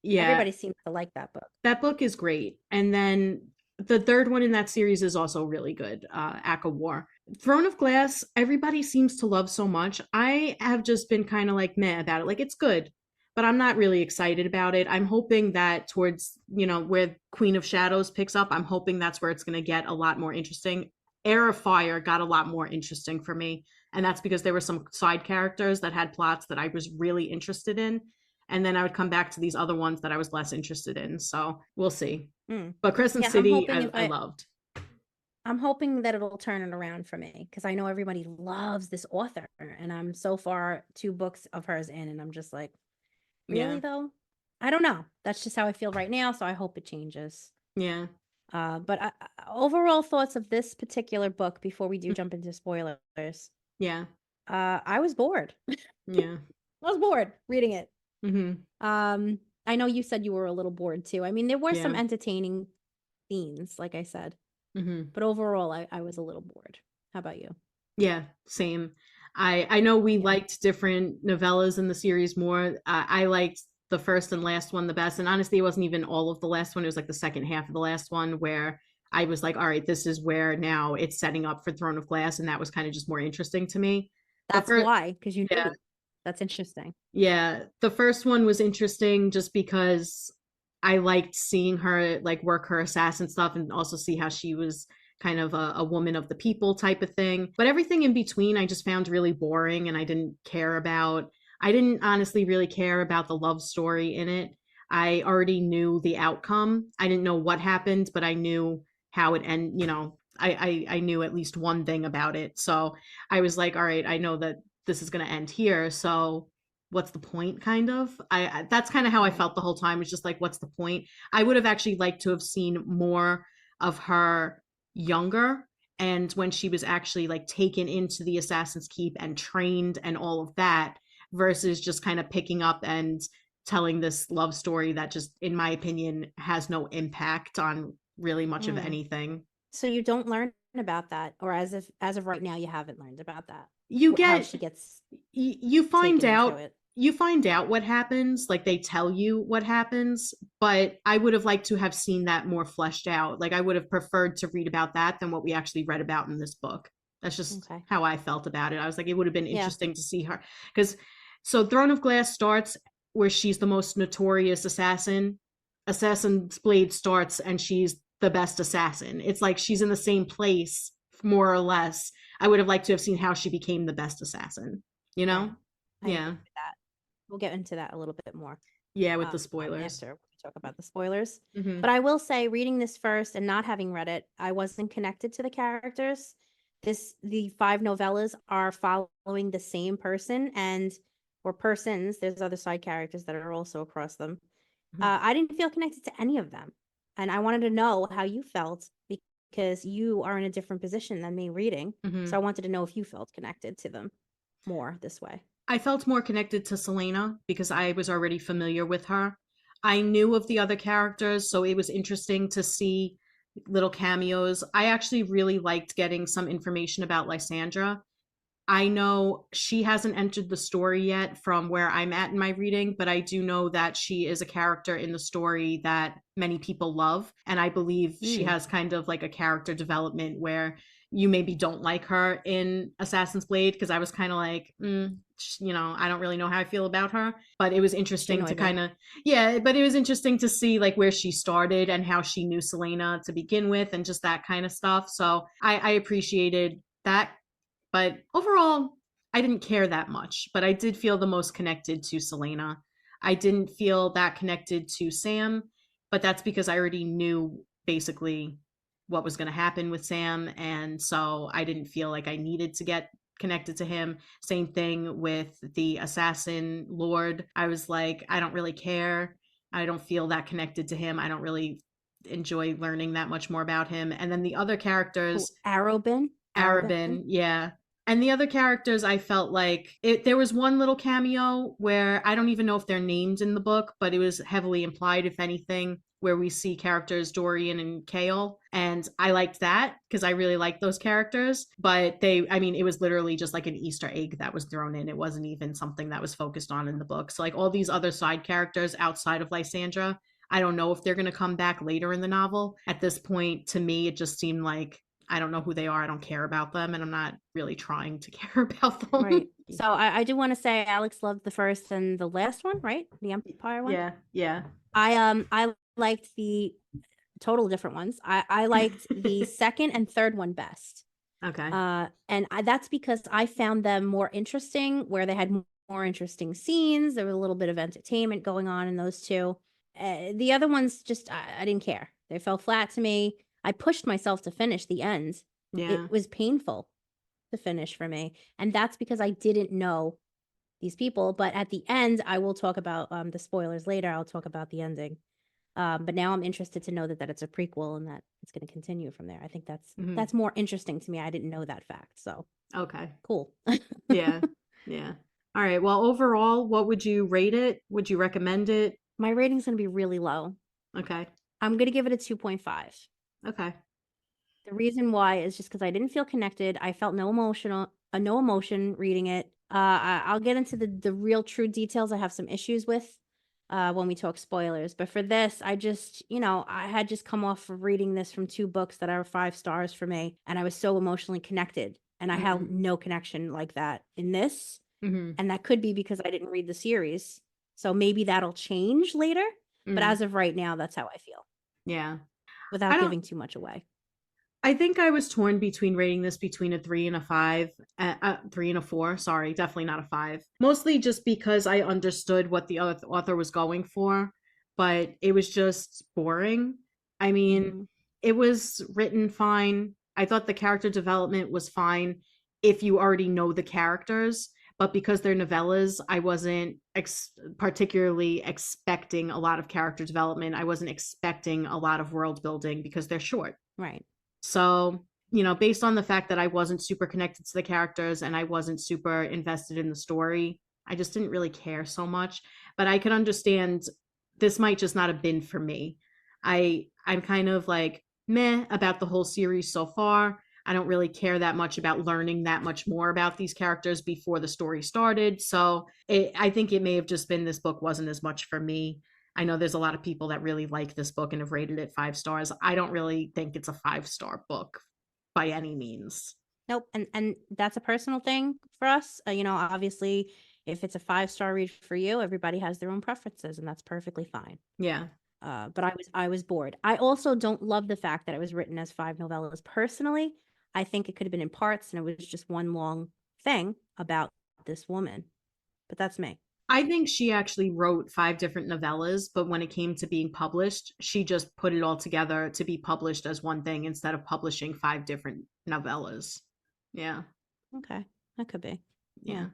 S2: Everybody seems to like that book.
S5: That book is great. And then the third one in that series is also really good, Aka War. Throne of Glass, everybody seems to love so much. I have just been kind of like meh about it. Like, it's good, but I'm not really excited about it. I'm hoping that towards, where Queen of Shadows picks up, I'm hoping that's where it's going to get a lot more interesting. Heir of Fire got a lot more interesting for me. And that's because there were some side characters that had plots that I was really interested in. And then I would come back to these other ones that I was less interested in. So we'll see. But Crescent City, I loved.
S2: I'm hoping that it'll turn it around for me, because I know everybody loves this author. And I'm so far 2 books of hers in, and I'm just like, really though? I don't know. That's just how I feel right now. So I hope it changes.
S5: Yeah.
S2: But overall thoughts of this particular book before we do jump into spoilers.
S5: Yeah.
S2: I was bored.
S5: Yeah.
S2: I was bored reading it.
S5: I
S2: know you said you were a little bored too. I mean, there were some entertaining scenes, like I said, but overall, I was a little bored. How about you?
S5: Yeah, same. I know we liked different novellas in the series more. I liked the first and last one the best, and honestly, it wasn't even all of the last one. It was like the second half of the last one where I was like, all right, this is where now it's setting up for Throne of Glass, and that was kind of just more interesting to me.
S2: That's why, because you knew. That's interesting.
S5: Yeah, the first one was interesting just because I liked seeing her like work her assassin stuff, and also see how she was kind of a woman of the people type of thing. But everything in between I just found really boring, and I didn't care about. I didn't honestly really care about the love story in it. I already knew the outcome. I didn't know what happened, but I knew how it ended. I knew at least one thing about it. So I was like, all right, I know that this is going to end here. So what's the point, kind of? That's kind of how I felt the whole time. It's just like, what's the point? I would have actually liked to have seen more of her younger, and when she was actually like taken into the Assassin's Keep and trained and all of that, versus just kind of picking up and telling this love story that just, in my opinion, has no impact on really much of anything.
S2: So you don't learn about that, or as of right now, you haven't learned about that.
S5: You
S2: how she gets
S5: you find out what happens, like they tell you what happens, but I would have liked to have seen that more fleshed out. Like I would have preferred to read about that than what we actually read about in this book. That's just how I felt about it. I was like, it would have been interesting to see her, because so Throne of Glass starts where she's the most notorious assassin. Assassin's Blade starts and she's the best assassin. It's like she's in the same place, more or less. I would have liked to have seen how she became the best assassin,
S2: I agree with that. We'll get into that a little bit more.
S5: Yeah, with the spoilers.
S2: After we talk about the spoilers. But I will say, reading this first and not having read it, I wasn't connected to the characters. The 5 novellas are following the same person or persons. There's other side characters that are also across them. I didn't feel connected to any of them. And I wanted to know how you felt, because you are in a different position than me reading. So I wanted to know if you felt connected to them more this way.
S5: I felt more connected to Selena because I was already familiar with her. I knew of the other characters, so it was interesting to see little cameos. I actually really liked getting some information about Lysandra. I know she hasn't entered the story yet from where I'm at in my reading, but I do know that she is a character in the story that many people love. And I believe she has kind of like a character development where you maybe don't like her in Assassin's Blade, because I was kind of like, I don't really know how I feel about her. But it was interesting to kind of, but it was interesting to see like where she started and how she knew Selena to begin with and just that kind of stuff. So I appreciated that. But overall, I didn't care that much, but I did feel the most connected to Selena. I didn't feel that connected to Sam, but that's because I already knew basically what was going to happen with Sam. And so I didn't feel like I needed to get connected to him. Same thing with the assassin Lord. I was like, I don't really care. I don't feel that connected to him. I don't really enjoy learning that much more about him. And then the other characters.
S2: Arobin,
S5: yeah. And the other characters, I felt like there was one little cameo where I don't even know if they're named in the book, but it was heavily implied, if anything, where we see characters Dorian and Kale. And I liked that because I really liked those characters. But it was literally just like an Easter egg that was thrown in. It wasn't even something that was focused on in the book. So like all these other side characters outside of Lysandra, I don't know if they're going to come back later in the novel. At this point, to me, it just seemed like I don't know who they are. I don't care about them, and I'm not really trying to care about them.
S2: Right. So I do want to say Alex loved the first and the last one, right? The Empire one.
S5: Yeah.
S2: I liked the total different ones. I liked the second and third one best.
S5: Okay.
S2: And that's because I found them more interesting, where they had more interesting scenes. There was a little bit of entertainment going on in those two. The other ones just I didn't care. They fell flat to me. I pushed myself to finish the end.
S5: Yeah.
S2: It was painful to finish for me. And that's because I didn't know these people. But at the end, I will talk about the spoilers later. I'll talk about the ending. But now I'm interested to know that it's a prequel and that it's going to continue from there. I think that's more interesting to me. I didn't know that fact. So
S5: okay.
S2: Cool.
S5: Yeah. All right. Well, overall, what would you rate it? Would you recommend it?
S2: My rating's going to be really low.
S5: Okay.
S2: I'm going to give it a 2.5.
S5: Okay.
S2: The reason why is just because I didn't feel connected. I felt no emotion reading it. I'll get into the real true details I have some issues with when we talk spoilers. But for this, I just, I had just come off of reading this from 2 books that are 5 stars for me. And I was so emotionally connected. And I had no connection like that in this. And that could be because I didn't read the series. So maybe that'll change later. But as of right now, that's how I feel.
S5: Yeah.
S2: Without giving too much away.
S5: I think I was torn between rating this between a 3 and a 5, 3 and a 4. Sorry, definitely not a 5. Mostly just because I understood what the other author was going for, but it was just boring. I mean, it was written fine. I thought the character development was fine if you already know the characters, but because they're novellas, I wasn't particularly expecting a lot of character development. I wasn't expecting a lot of world building because they're short.
S2: Right.
S5: So, based on the fact that I wasn't super connected to the characters and I wasn't super invested in the story, I just didn't really care so much. But I could understand this might just not have been for me. I'm kind of like meh about the whole series so far. I don't really care that much about learning that much more about these characters before the story started. So I think it may have just been this book wasn't as much for me. I know there's a lot of people that really like this book and have rated it 5 stars. I don't really think it's a 5-star book by any means.
S2: Nope. And that's a personal thing for us. Obviously, if it's a 5-star read for you, everybody has their own preferences, and that's perfectly fine.
S5: Yeah.
S2: But I was bored. I also don't love the fact that it was written as 5 novellas. Personally, I think it could have been in parts and it was just one long thing about this woman. But that's me.
S5: I think she actually wrote 5 different novellas, but when it came to being published, she just put it all together to be published as one thing instead of publishing 5 different novellas. Yeah.
S2: Okay. That could be.
S5: Yeah.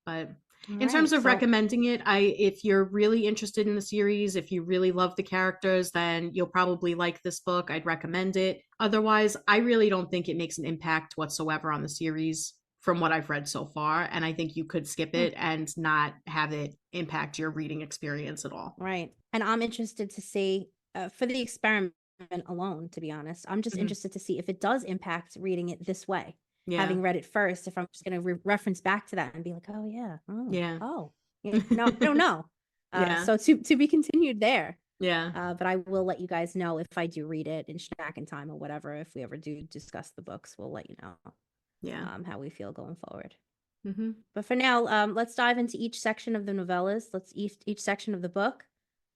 S5: But in terms of recommending it, if you're really interested in the series, if you really love the characters, then you'll probably like this book. I'd recommend it. Otherwise, I really don't think it makes an impact whatsoever on the series from what I've read so far. And I think you could skip it and not have it impact your reading experience at all.
S2: Right. And I'm interested to see, for the experiment alone, to be honest, I'm just interested to see if it does impact reading it this way. Yeah. Having read it first, if I'm just going to reference back to that and be like, oh yeah, no, I don't know. So to be continued there.
S5: Yeah.
S2: But I will let you guys know if I do read it in snack and time or whatever. If we ever do discuss the books, we'll let you know.
S5: Yeah.
S2: How we feel going forward.
S5: Mm-hmm.
S2: But for now, let's dive into each section of the novellas. Let's each section of the book.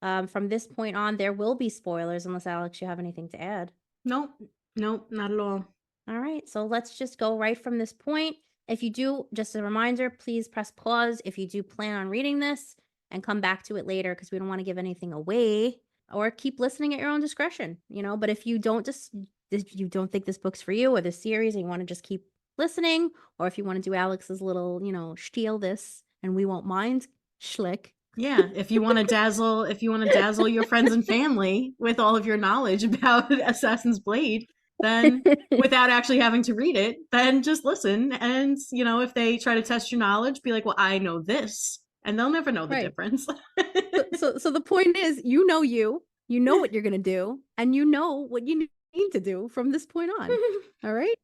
S2: From this point on, there will be spoilers unless Alex, you have anything to add.
S5: Nope, not at all.
S2: All right, so let's just go right from this point. If you do, just a reminder, please press pause if you do plan on reading this and come back to it later because we don't want to give anything away, or keep listening at your own discretion, but if you don't think this book's for you or this series and you want to just keep listening, or if you want to do Alex's little, steal this and we won't mind, schlick.
S5: Yeah, if you want to dazzle your friends and family with all of your knowledge about Assassin's Blade, then without actually having to read it, then just listen. And, if they try to test your knowledge, be like, well, I know this. And they'll never know the difference.
S2: So the point is, you know what you're going to do, and you know what you need to do from this point on. All right?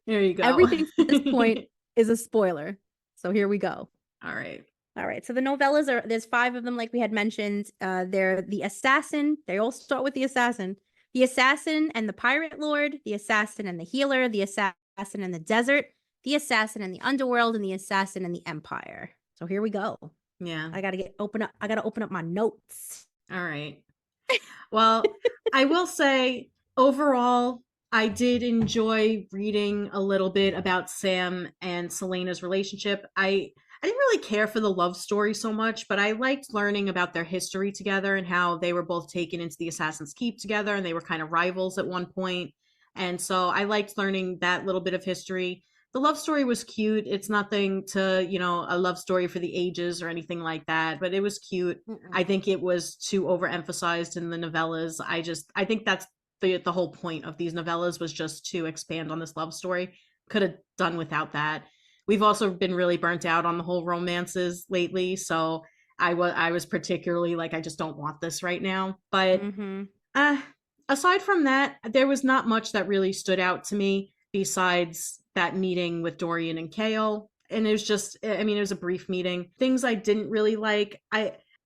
S5: There you go.
S2: Everything from this point is a spoiler. So here we go.
S5: All right.
S2: So the novellas there's 5 of them, like we had mentioned. They're the assassin. They all start with the assassin and the pirate lord, the assassin and the healer, the assassin in the desert, the assassin in the underworld, and the assassin in the empire. So here we go.
S5: Yeah.
S2: I gotta open up my notes.
S5: All right. Well, I will say overall, I did enjoy reading a little bit about Sam and Selena's relationship. I didn't really care for the love story so much, but I liked learning about their history together and how they were both taken into the Assassin's Keep together and they were kind of rivals at one point. And so I liked learning that little bit of history. The love story was cute. It's nothing to, a love story for the ages or anything like that, but it was cute. I think it was too overemphasized in the novellas. I think that's the whole point of these novellas, was just to expand on this love story. Could have done without that. We've also been really burnt out on the whole romances lately, so I was particularly like, I just don't want this right now. But aside from that, there was not much that really stood out to me besides that meeting with Dorian and Kale. And it was just, it was a brief meeting. Things I didn't really like.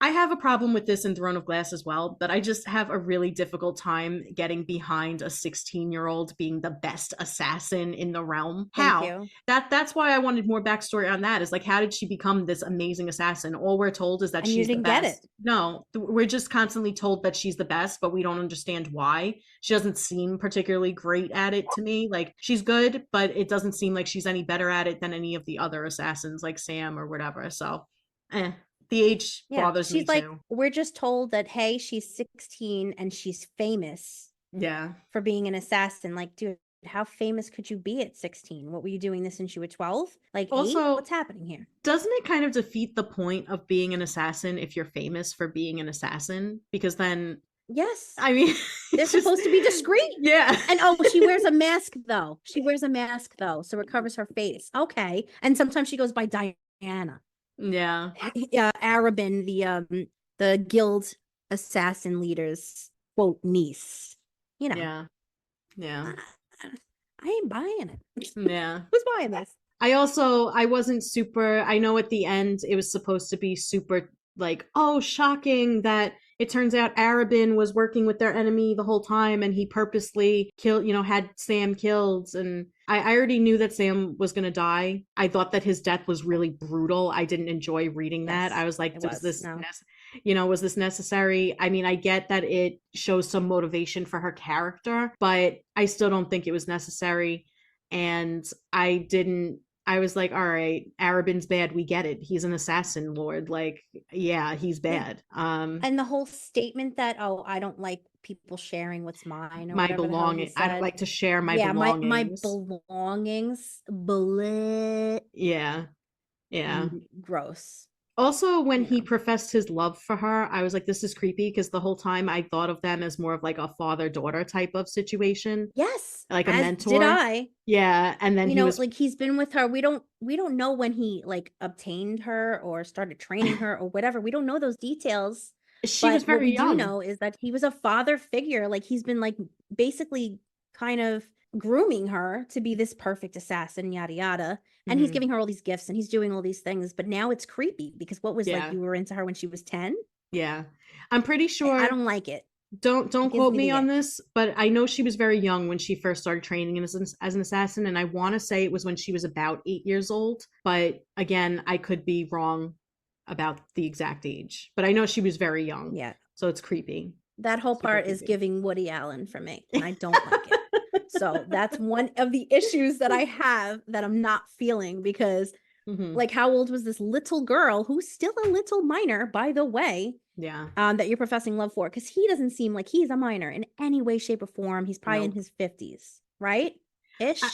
S5: I have a problem with this in Throne of Glass as well, but I just have a really difficult time getting behind a 16-year-old being the best assassin in the realm. How? That's why I wanted more backstory on that. Is like, how did she become this amazing assassin? All we're told is that she's the best. Get it. No, we're just constantly told that she's the best, but we don't understand why. She doesn't seem particularly great at it to me. Like, she's good, but it doesn't seem like she's any better at it than any of the other assassins, like Sam or whatever. So, the age bothers me too.
S2: We're just told that, hey, she's 16 and she's famous.
S5: Yeah.
S2: For being an assassin. Like, dude, how famous could you be at 16? What were you doing this since you were 12? Like, also, 8? What's happening here?
S5: Doesn't it kind of defeat the point of being an assassin if you're famous for being an assassin? Because then...
S2: Yes.
S5: I mean...
S2: They're supposed to be discreet.
S5: Yeah.
S2: And she wears a mask, though. So it covers her face. Okay. And sometimes she goes by Diana.
S5: Yeah.
S2: Arabin, the guild assassin leader's quote niece.
S5: Yeah.
S2: I ain't buying it.
S5: Yeah.
S2: Who's buying this?
S5: I wasn't super, I know at the end it was supposed to be super like, oh, shocking that it turns out Arabin was working with their enemy the whole time and he purposely had Sam killed. And I already knew that Sam was going to die. I thought that his death was really brutal. I didn't enjoy reading that. I was like, was this necessary? I mean, I get that it shows some motivation for her character, but I still don't think it was necessary. And I was like, all right, Arabin's bad. We get it. He's an assassin lord. Like, yeah, he's bad.
S2: And the whole statement that, I don't like people sharing what's mine. Or
S5: my belongings. I don't like to share my belongings.
S2: My belongings. Bleh.
S5: Yeah.
S2: Gross.
S5: Also, when he professed his love for her, I was like, this is creepy, because the whole time I thought of them as more of like a father-daughter type of situation.
S2: Yes.
S5: Like a mentor.
S2: Did I.
S5: Yeah. And then
S2: he's been with her. We don't know when he like obtained her or started training her or whatever. We don't know those details.
S5: She was very young.
S2: What we do know is that he was a father figure. Like, he's been like basically kind of grooming her to be this perfect assassin, yada yada. And he's giving her all these gifts and he's doing all these things, but now it's creepy because what was like, you were into her when she was 10?
S5: Yeah. I'm pretty
S2: I
S5: sure,
S2: don't like it.
S5: don't
S2: It gives
S5: quote
S2: me
S5: me
S2: the
S5: on
S2: ick.
S5: this, but I know she was very young when she first started training as an assassin, and I want to say it was when she was about 8 years old. But again, I could be wrong about the exact age. But I know she was very young.
S2: Yeah.
S5: So it's creepy.
S2: That whole
S5: Super
S2: part is
S5: creepy.
S2: giving Woody Allen for me, and I don't like it. So that's one of the issues that I have that I'm not feeling, because
S5: Mhm.
S2: like, how old was this little girl, who's still a little minor, by the way,
S5: Yeah.
S2: that you're professing love for? Because he doesn't seem like he's a minor in any way, shape, or form. He's probably in
S5: Nope.
S2: his 50s, right?
S5: I,
S2: Ish.
S5: I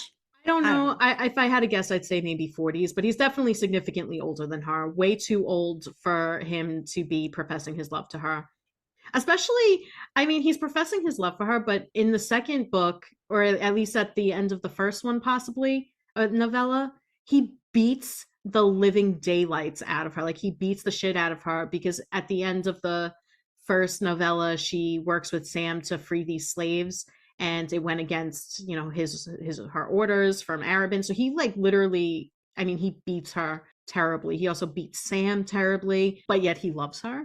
S5: don't
S2: I don't
S5: know.
S2: know.
S5: If I had to guess, I'd say maybe 40s, but he's definitely significantly older than her. Way too old for him to be professing his love to her. Especially, I mean, he's professing his love for her, but in the second book, or at least at the end of the first one, possibly a novella, he beats the living daylights out of her. Like, he beats the shit out of her, because at the end of the first novella, she works with Sam to free these slaves, and it went against, his her orders from Arabin. So he, like, literally, I mean, he beats her terribly. He also beats Sam terribly, but yet he loves her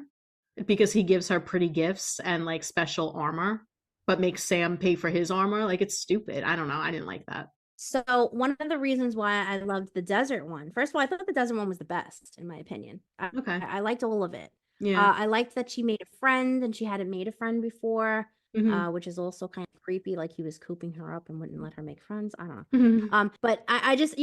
S5: because he gives her pretty gifts and like special armor, but makes Sam pay for his armor. Like, it's stupid. I don't know. I didn't like that.
S2: So one of the reasons why I loved the desert one, first of all, I thought the desert one was the best, in my opinion.
S5: Okay.
S2: I liked all of it.
S5: Yeah.
S2: I liked that she made a friend, and she hadn't made a friend before,
S5: Mhm.
S2: which is also kind of creepy. Like, he was cooping her up and wouldn't let her make friends. I don't know.
S5: Mhm.
S2: But I just,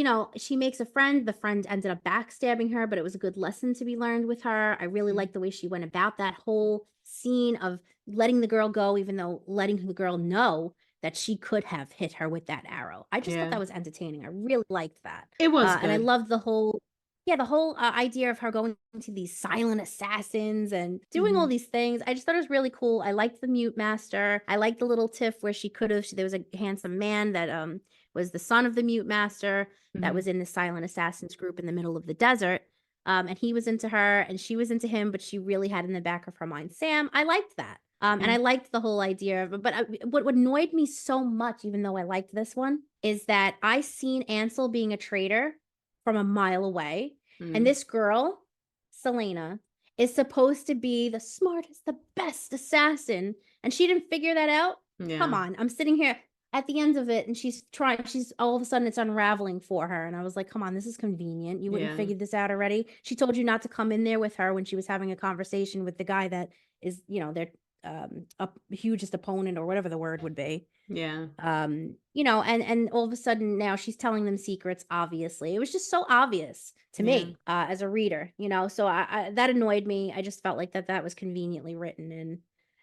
S2: she makes a friend. The friend ended up backstabbing her, but it was a good lesson to be learned with her. I really liked the way she went about that whole scene of letting the girl go, even though letting the girl know that she could have hit her with that arrow. I just thought
S5: Yeah.
S2: that was entertaining. I really liked that.
S5: It was
S2: And I
S5: good.
S2: loved the whole, yeah, the whole idea of her going to these silent assassins and doing all
S5: Mhm.
S2: these things. I just thought it was really cool. I liked the mute master. I liked the little tiff where she could have, there was a handsome man that was the son of the mute master that
S5: Mhm.
S2: was in the silent assassins group in the middle of the desert. And he was into her and she was into him, but she really had in the back of her mind Sam. I liked that. And
S5: Yeah.
S2: I liked the whole idea of it. But what annoyed me so much, even though I liked this one, is that I seen Ansel being a traitor from a mile away. And
S5: Mhm.
S2: this girl, Selena, is supposed to be the smartest, the best assassin. And she didn't figure that out. Come
S5: Yeah.
S2: on. I'm sitting here at the end of it and she's all of a sudden it's unraveling for her. And I was like, come on, this is convenient. You wouldn't
S5: Yeah.
S2: figure this out already. She told you not to come in there with her when she was having a conversation with the guy that is, their hugest opponent, or whatever the word would be.
S5: Yeah.
S2: And all of a sudden now she's telling them secrets. Obviously, it was just so obvious to
S5: Yeah.
S2: me as a reader, so I that annoyed me. I just felt like that was conveniently written in.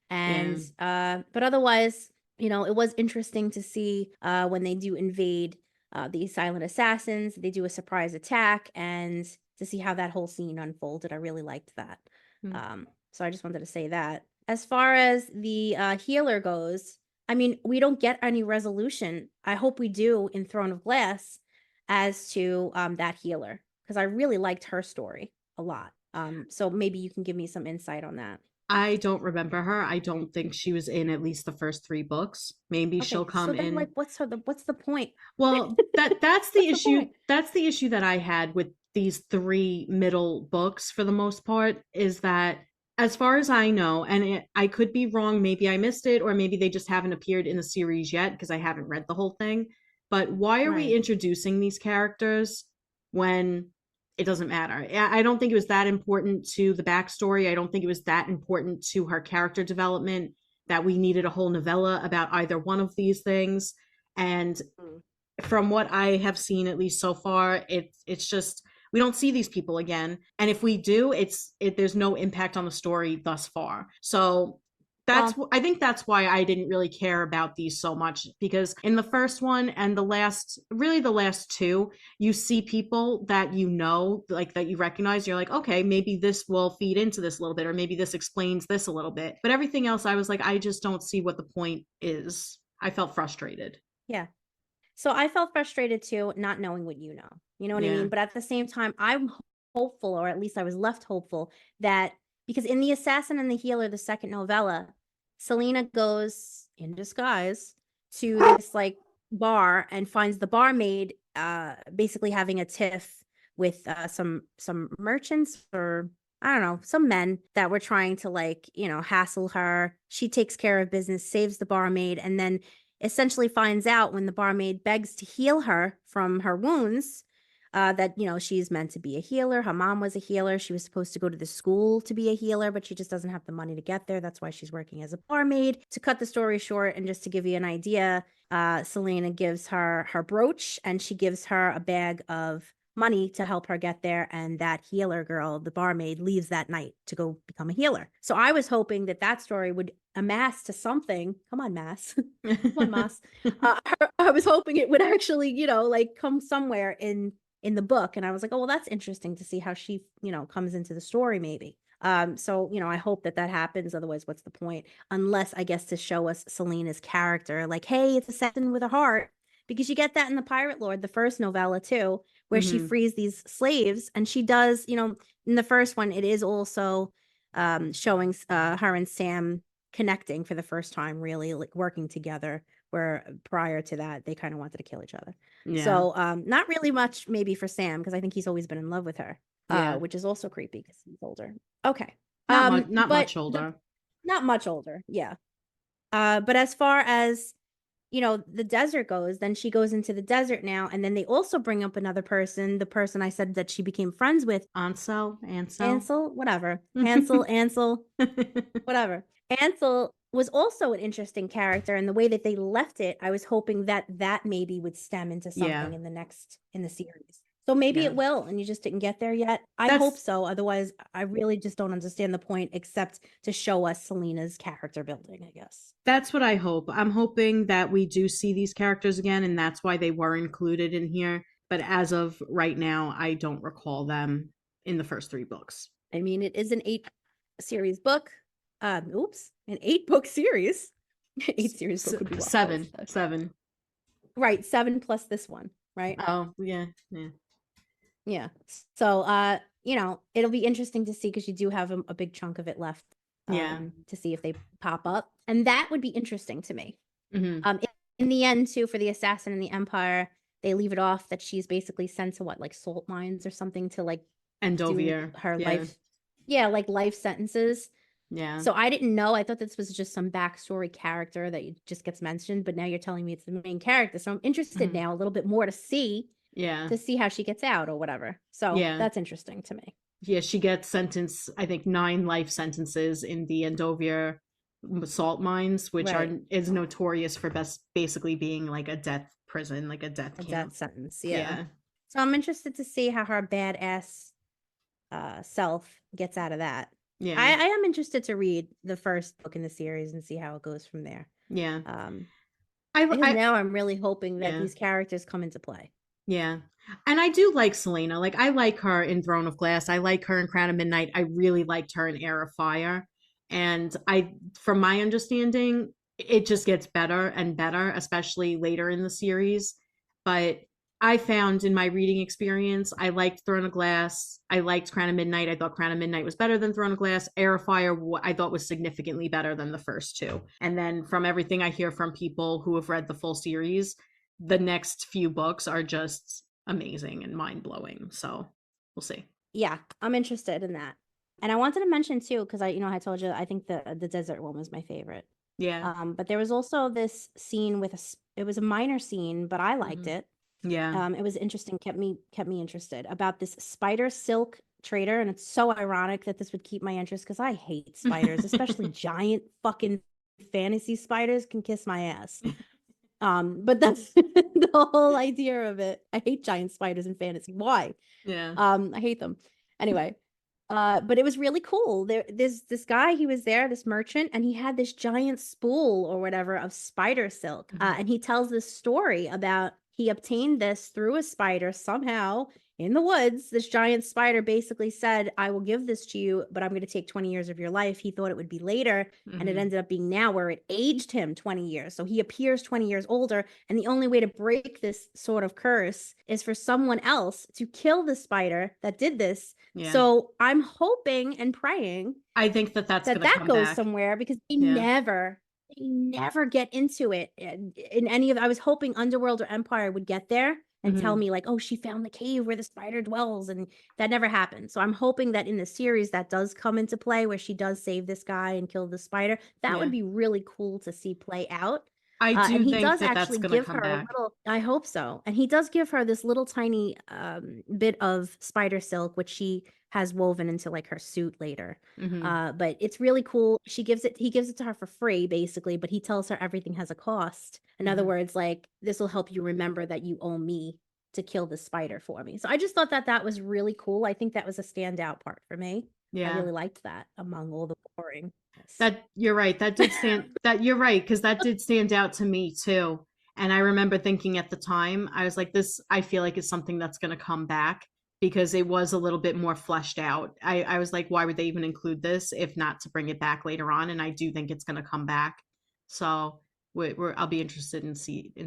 S2: And but otherwise, it was interesting to see when they do invade the silent assassins. They do a surprise attack, and to see how that whole scene unfolded. I really liked that.
S5: Mm.
S2: So I just wanted to say that. As far as the healer goes, I mean, we don't get any resolution. I hope we do in Throne of Glass as to that healer, because I really liked her story a lot. So maybe you can give me some insight on that.
S5: I don't remember her. I don't think she was in at least the first 3 books. Maybe she'll
S2: Okay, so
S5: come
S2: then
S5: in.
S2: what's the point?
S5: Well, that's the
S2: What's the
S5: issue.
S2: point?
S5: That's the issue that I had with these 3 middle books for the most part, is that, as far as I know, and I could be wrong, maybe I missed it, or maybe they just haven't appeared in the series yet because I haven't read the whole thing. But why are we
S2: Right.
S5: introducing these characters when it doesn't matter? I don't think it was that important to the backstory. I don't think it was that important to her character development that we needed a whole novella about either one of these things. And
S2: Mm.
S5: from what I have seen, at least so far, it's just we don't see these people again, and if we do, there's no impact on the story thus far. So
S2: Well,
S5: I think that's why I didn't really care about these so much, because in the first one and the last 2, you see people that like that you recognize. You're like, okay, maybe this will feed into this a little bit, or maybe this explains this a little bit. But everything else, I was like, I just don't see what the point is. I felt frustrated.
S2: yeah. So I felt frustrated too, not knowing what you know. You know what I
S5: Yeah.
S2: mean? But at the same time, I'm hopeful, or at least I was left hopeful, that because in The Assassin and the Healer, the second novella, Selena goes in disguise to this like bar and finds the barmaid basically having a tiff with some merchants, or I don't know, some men that were trying to like, hassle her. She takes care of business, saves the barmaid, and then essentially finds out when the barmaid begs to heal her from her wounds, that, she's meant to be a healer. Her mom was a healer. She was supposed to go to the school to be a healer, but she just doesn't have the money to get there. That's why she's working as a barmaid. To cut the story short, and just to give you an idea, Selena gives her her brooch, and she gives her a bag of money to help her get there, and that healer girl, the barmaid, leaves that night to go become a healer. So I was hoping that that story would amass to something. Come on, Maas. Come on, Maas. I was hoping it would actually, like come somewhere in the book, and I was like, oh well, that's interesting to see how she, comes into the story maybe. So I hope that that happens. Otherwise, what's the point? Unless, I guess, to show us Selena's character, like, hey, it's a assassin with a heart, because you get that in the Pirate Lord, the first novella too, where she frees these slaves, and she does, in the first one, it is also showing her and Sam connecting for the first time, really like working together, where prior to that they kind of wanted to kill each other.
S5: Yeah.
S2: So not really much maybe for Sam, because I think he's always been in love with her,
S5: Yeah.
S2: which is also creepy because he's older. Okay.
S5: Not
S2: but
S5: much older.
S2: Not much older, yeah. But as far as the desert goes, then she goes into the desert now, and then they also bring up another person, the person I said that she became friends with,
S5: Ansel,
S2: whatever. Ansel, whatever. Ansel was also an interesting character, and the way that they left it, I was hoping that that maybe would stem into something in the series. So maybe it will, and you just didn't get there yet. I hope so. Otherwise, I really just don't understand the point, except to show us Selena's character building, I guess.
S5: That's what I hope. I'm hoping that we do see these characters again, and that's why they were included in here. But as of right now, I don't recall them in the first 3 books.
S2: I mean, it is an 8-series book. An 8-book series. 8-series book would be
S5: 7.
S2: Right, 7 plus this one, right?
S5: Oh, yeah.
S2: Yeah. So, it'll be interesting to see, because you do have a big chunk of it left. To see if they pop up, and that would be interesting to me. In the end, too, for the assassin in the Empire, they leave it off that she's basically sent to like salt mines or something to like
S5: Endovier.
S2: Her life. Yeah, like life sentences.
S5: Yeah.
S2: So I didn't know. I thought this was just some backstory character that just gets mentioned, but now you're telling me it's the main character. So I'm interested now a little bit more to see how she gets out or whatever. So that's interesting to me.
S5: Yeah, she gets sentenced, I think, 9 life sentences in the Endovier salt mines, which is notorious for basically being like a death prison, like a death camp.
S2: Death sentence. Yeah. So I'm interested to see how her badass self gets out of that.
S5: Yeah.
S2: I am interested to read the first book in the series and see how it goes from there.
S5: Yeah.
S2: Now I'm really hoping that these characters come into play.
S5: Yeah. And I do like Selena. Like, I like her in Throne of Glass. I like her in Crown of Midnight. I really liked her in Heir of Fire. And from my understanding, it just gets better and better, especially later in the series. But I found in my reading experience, I liked Throne of Glass. I liked Crown of Midnight. I thought Crown of Midnight was better than Throne of Glass. Heir of Fire, I thought was significantly better than the first 2. And then from everything I hear from people who have read the full series, the next few books are just amazing and mind-blowing. So we'll see.
S2: Yeah, I'm interested in that. And I wanted to mention too, because I told you, I think the desert one was my favorite.
S5: Yeah.
S2: But there was also this scene it was a minor scene, but I liked it.
S5: Yeah.
S2: It was interesting, kept me interested, about this spider silk trader. And it's so ironic that this would keep my interest, because I hate spiders, especially giant fucking fantasy spiders can kiss my ass. But that's the whole idea of it. I hate giant spiders in fantasy. Why?
S5: Yeah.
S2: I hate them. Anyway, but it was really cool. There's this guy, he was there, this merchant, and he had this giant spool or whatever of spider silk. And he tells this story about he obtained this through a spider somehow in the woods. This giant spider basically said, I will give this to you, but I'm going to take 20 years of your life. He thought it would be later, and it ended up being now, where it aged him 20 years. So he appears 20 years older, and the only way to break this sort of curse is for someone else to kill the spider that did this. Yeah. So I'm hoping and praying
S5: I think that that
S2: goes back somewhere, because they never get into it in any of. I was hoping Underworld or Empire would get there, and tell me like, oh, she found the cave where the spider dwells, and that never happened. So I'm hoping that in the series that does come into play, where she does save this guy and kill the spider. That would be really cool to see play out.
S5: I do
S2: And he
S5: think
S2: does
S5: that that's
S2: actually
S5: going to
S2: give
S5: come
S2: her
S5: back.
S2: a little, I hope so. And he does give her this little tiny bit of spider silk, which she has woven into like her suit later. But it's really cool. He gives it to her for free, basically, but he tells her everything has a cost. In other words, like, this will help you remember that you owe me to kill the spider for me. So I just thought that that was really cool. I think that was a standout part for me. I really liked that among all the boring.
S5: That you're right. That did stand that you're right, because that did stand out to me too. And I remember thinking at the time, I was like, this I feel like is something that's gonna come back because it was a little bit more fleshed out. I was like, why would they even include this if not to bring it back later on? And I do think it's gonna come back. So I'll be interested in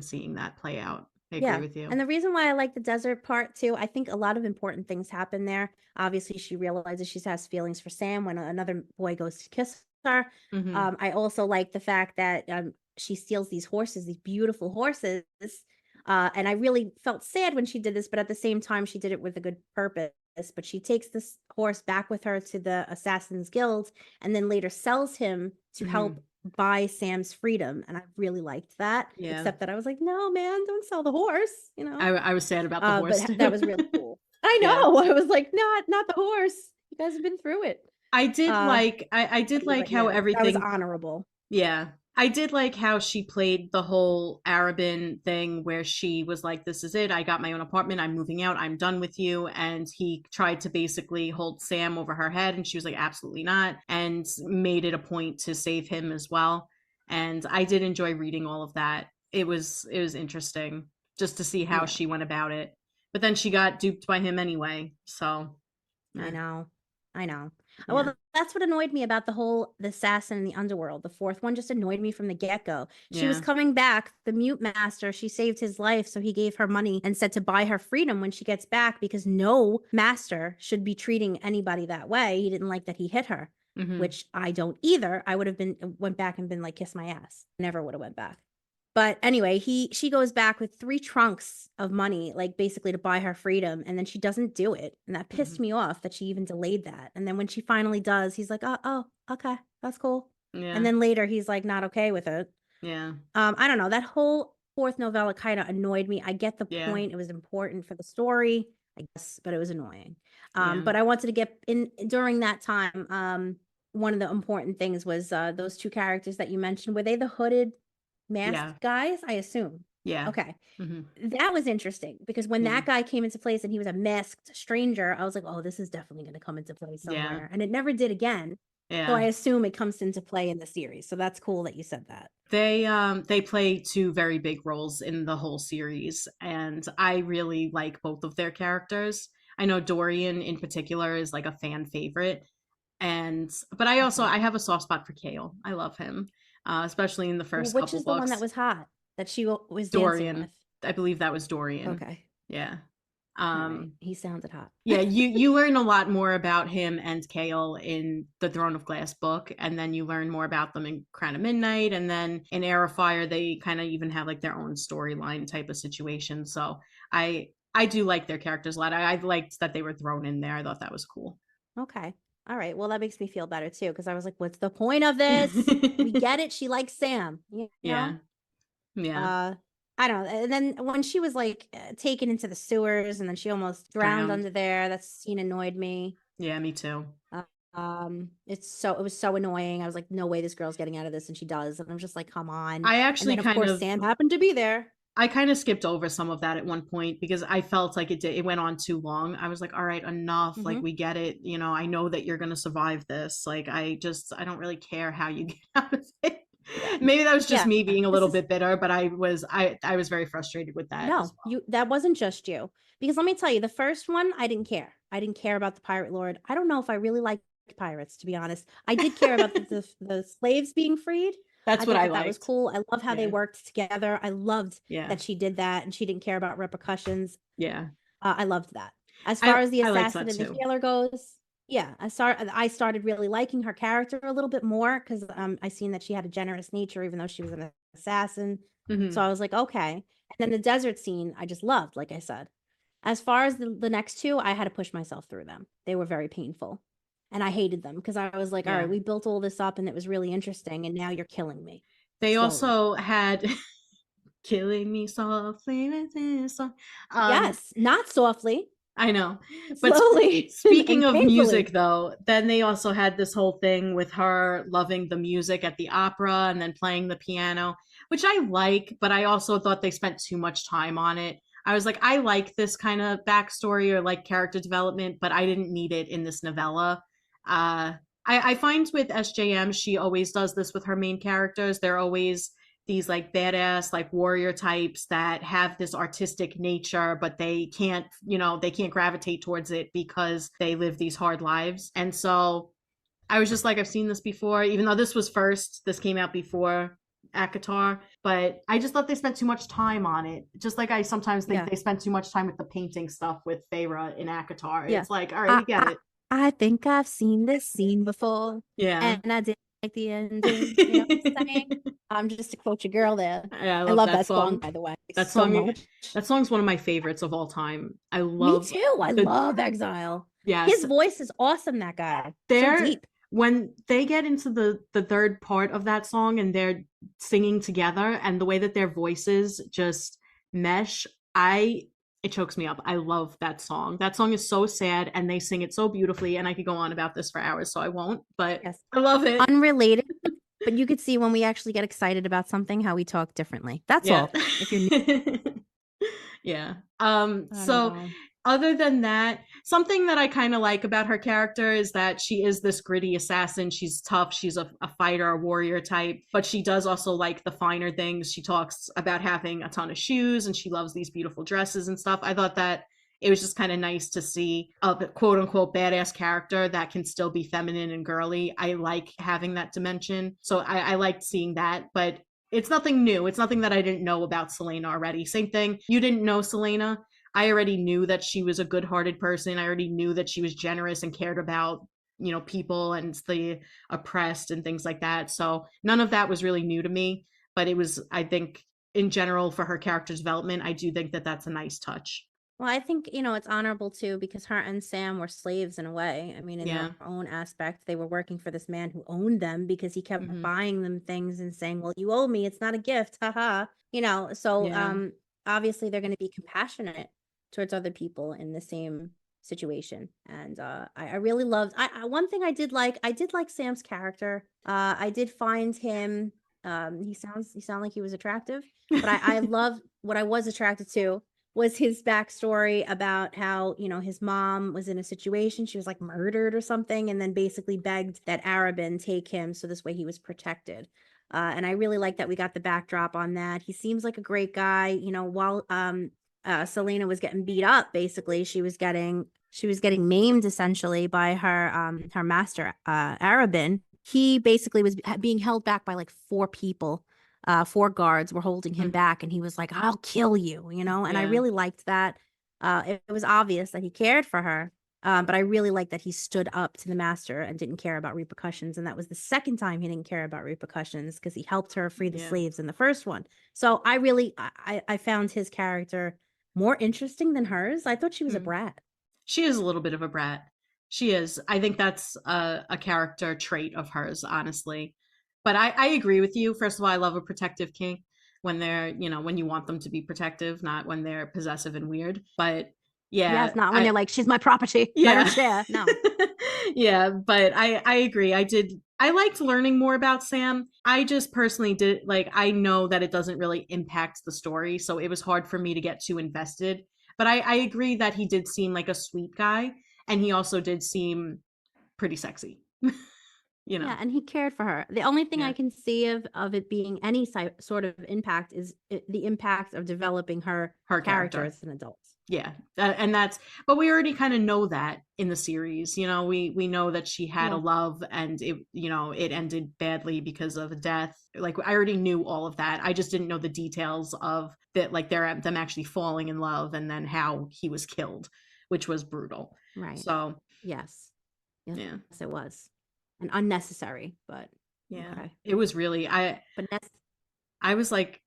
S5: seeing that play out. I agree with you.
S2: And the reason why I like the desert part too, I think a lot of important things happen there. Obviously, she realizes she has feelings for Sam when another boy goes to kiss her. I also like the fact that she steals these horses, these beautiful horses. And I really felt sad when she did this, but at the same time, she did it with a good purpose. But she takes this horse back with her to the Assassin's Guild and then later sells him to help buy Sam's freedom. And I really liked that. Except that I was like, no, man, don't sell the horse. You know,
S5: I was sad about the horse.
S2: but that was really cool. I know. I was like, not the horse. You guys have been through it.
S5: I did I did like how everything
S2: that was honorable.
S5: Yeah. I did like how she played the whole Arabin thing where she was like, this is it. I got my own apartment. I'm moving out. I'm done with you. And he tried to basically hold Sam over her head. And she was like, absolutely not. And made it a point to save him as well. And I did enjoy reading all of that. It was interesting just to see how she went about it. But then she got duped by him anyway. So
S2: I know. Well, that's what annoyed me about the assassin in the underworld. The fourth one just annoyed me from the get-go. She was coming back, the mute master, she saved his life, so he gave her money and said to buy her freedom when she gets back, because no master should be treating anybody that way. He didn't like that he hit her, which I don't either. I would have went back and been like, kiss my ass. Never would have went back. But anyway, she goes back with 3 trunks of money, like basically to buy her freedom. And then she doesn't do it. And that pissed me off that she even delayed that. And then when she finally does, he's like, oh, okay, that's cool. And then later he's like, not okay with it. I don't know. That whole 4th novella kind of annoyed me. I get the point. It was important for the story, I guess, but it was annoying. But I wanted to get in during that time. One of the important things was those 2 characters that you mentioned. Were they the hooded masked guys, I assume? Okay. That was interesting because when that guy came into place and he was a masked stranger, I was like, oh, this is definitely going to come into play somewhere. And it never did again. So I assume it comes into play in the series. So that's cool that you said that.
S5: They play 2 very big roles in the whole series, and I really like both of their characters. I know Dorian in particular is like a fan favorite, but I have a soft spot for Kale. I love him. Especially in the first couple books. Which is the
S2: one that was hot that she was
S5: Dorian.
S2: dancing with?
S5: I believe that was Dorian.
S2: Okay.
S5: Yeah.
S2: Right. He sounded hot.
S5: you learn a lot more about him and Kale in the Throne of Glass book, and then you learn more about them in Crown of Midnight, and then in Air of Fire they kind of even have like their own storyline type of situation. So I do like their characters a lot. I liked that they were thrown in there. I thought that was cool.
S2: Okay. All right. Well, that makes me feel better too, because I was like, what's the point of this? We get it. She likes Sam. You know?
S5: Yeah.
S2: I don't know. And then when she was like taken into the sewers and then she almost drowned under there, that scene annoyed me.
S5: Yeah, me too.
S2: It was so annoying. I was like, no way this girl's getting out of this, and she does. And I'm just like, come on.
S5: I actually
S2: and then, of course, Sam happened to be there.
S5: I kind of skipped over some of that at one point because I felt like it went on too long. I was like, all right, enough. Like, we get it. You know, I know that you're going to survive this. Like, I don't really care how you get out of it. Maybe that was just me being a little bit bitter, but I was very frustrated with that.
S2: No, that wasn't just you. Because let me tell you, the first one, I didn't care. I didn't care about the Pirate Lord. I don't know if I really liked pirates, to be honest. I did care about the slaves being freed.
S5: That's what I liked.
S2: That was cool. I love how they worked together. I loved that she did that and she didn't care about repercussions.
S5: Yeah.
S2: I loved that. As far as the assassin and the healer goes, I started really liking her character a little bit more because I seen that she had a generous nature, even though she was an assassin. So I was like, okay. And then the desert scene, I just loved, like I said. As far as the next two, I had to push myself through them. They were very painful. And I hated them because I was like, all right, we built all this up and it was really interesting. And now you're killing me.
S5: They
S2: slowly.
S5: also had killing me softly with this song.
S2: Yes, not softly.
S5: I know. But
S2: Slowly.
S5: speaking
S2: and
S5: of
S2: painfully.
S5: music, though, then they also had this whole thing with her loving the music at the opera and then playing the piano, which I like, but I also thought they spent too much time on it. I was like, I like this kind of backstory or like character development, but I didn't need it in this novella. I find with SJM, she always does this with her main characters. They're always these like badass like warrior types that have this artistic nature, but they can't, they can't gravitate towards it because they live these hard lives. And so I was just like, I've seen this before, even though this came out before ACOTAR, but I just thought they spent too much time on it. Just like I sometimes think they spent too much time with the painting stuff with Feyre in ACOTAR. It's like, all right, we get it.
S2: I think I've seen this scene before.
S5: Yeah.
S2: And I didn't like the ending. You know what I'm saying? Just to quote your girl there.
S5: Yeah,
S2: I love that song, by the way.
S5: That
S2: so
S5: song,
S2: much.
S5: That song's one of my favorites of all time. I love.
S2: Me too. I love Exile.
S5: Yes.
S2: His voice is awesome. That guy. So deep.
S5: When they get into the third part of that song and they're singing together and the way that their voices just mesh, it chokes me up. I love that song. That song is so sad and they sing it so beautifully, and I could go on about this for hours, so I won't, but I love it.
S2: Unrelated, but you could see when we actually get excited about something how we talk differently. That's all. If you're
S5: yeah. So other than that, something that I kind of like about her character is that she is this gritty assassin. She's tough. She's a fighter, a warrior type, but she does also like the finer things. She talks about having a ton of shoes and she loves these beautiful dresses and stuff. I thought that it was just kind of nice to see a quote unquote badass character that can still be feminine and girly. I like having that dimension. So I liked seeing that, but it's nothing new. It's nothing that I didn't know about Celaena already. Same thing. You didn't know Celaena. I already knew that she was a good-hearted person. I already knew that she was generous and cared about, people and the oppressed and things like that. So none of that was really new to me, but it was, I think, in general for her character development, I do think that that's a nice touch.
S2: Well, I think, it's honorable too, because her and Sam were slaves in a way. I mean, in their own aspect, they were working for this man who owned them because he kept buying them things and saying, well, you owe me. It's not a gift. Haha. So obviously they're going to be compassionate towards other people in the same situation. And I really loved one thing I did like Sam's character. I did find him he sounded like he was attractive, but I love what I was attracted to was his backstory about how, his mom was in a situation, she was like murdered or something, and then basically begged that Arabin take him so this way he was protected. And I really like that we got the backdrop on that. He seems like a great guy, while Celaena was getting beat up, basically she was getting maimed essentially by her master Arabin. He basically was being held back by like 4 people. 4 guards were holding him back, and he was like, I'll kill you, and I really liked that. It was obvious that he cared for her, but I really liked that he stood up to the master and didn't care about repercussions. And that was the second time he didn't care about repercussions, because he helped her free the slaves in the first one. So I really I found his character more interesting than hers. I thought she was a brat.
S5: She is a little bit of a brat. She is. I think that's a character trait of hers, honestly. But I agree with you. First of all, I love a protective king when they're, when you want them to be protective, not when they're possessive and weird. But
S2: it's not when they're like, she's my property. Let her share. No.
S5: Yeah, but I agree. I liked learning more about Sam. I just personally I know that it doesn't really impact the story, so it was hard for me to get too invested. But I agree that he did seem like a sweet guy, and he also did seem pretty sexy.
S2: Yeah, and he cared for her. The only thing I can see of it being any sort of impact is the impact of developing her character as an adult.
S5: Yeah, but we already kind of know that in the series. We know that she had a love, and it ended badly because of a death. Like, I already knew all of that. I just didn't know the details of that, like them actually falling in love, and then how he was killed, which was brutal.
S2: Right.
S5: So
S2: yes, it was. And unnecessary, but
S5: it was really I was like,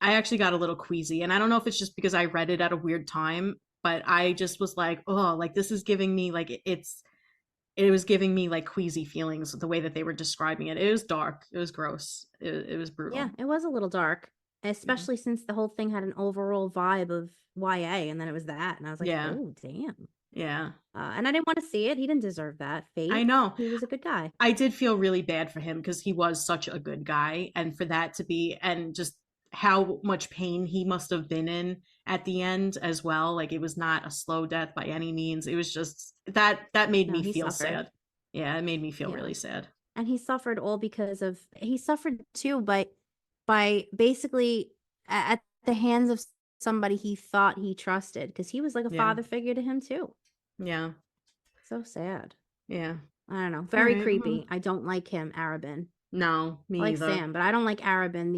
S5: I actually got a little queasy, and I don't know if it's just because I read it at a weird time, but I just was like, oh, like this is giving me like it was giving me like queasy feelings the way that they were describing it. It was dark. It was gross. It was brutal.
S2: Yeah, it was a little dark, especially since the whole thing had an overall vibe of YA, and then it was that, and I was like,
S5: Yeah.
S2: oh, damn.
S5: Yeah.
S2: And I didn't want to see it. He didn't deserve that fate.
S5: I know.
S2: He was a good guy.
S5: I did feel really bad for him because he was such a good guy, and for that to be, and just how much pain he must have been in at the end as well. Like it was not a slow death by any means. It was just that made
S2: No,
S5: me
S2: he
S5: feel
S2: suffered.
S5: sad. Yeah, it made me feel
S2: Yeah.
S5: really sad.
S2: And he suffered all because of he suffered too by basically at the hands of somebody he thought he trusted, because he was like a
S5: Yeah.
S2: father figure to him too.
S5: Yeah.
S2: So sad.
S5: Yeah.
S2: I don't know. Very
S5: right,
S2: creepy.
S5: well.
S2: I don't like him, Arabin.
S5: No,
S2: I
S5: me
S2: like
S5: either.
S2: Sam, but I don't like Arabin,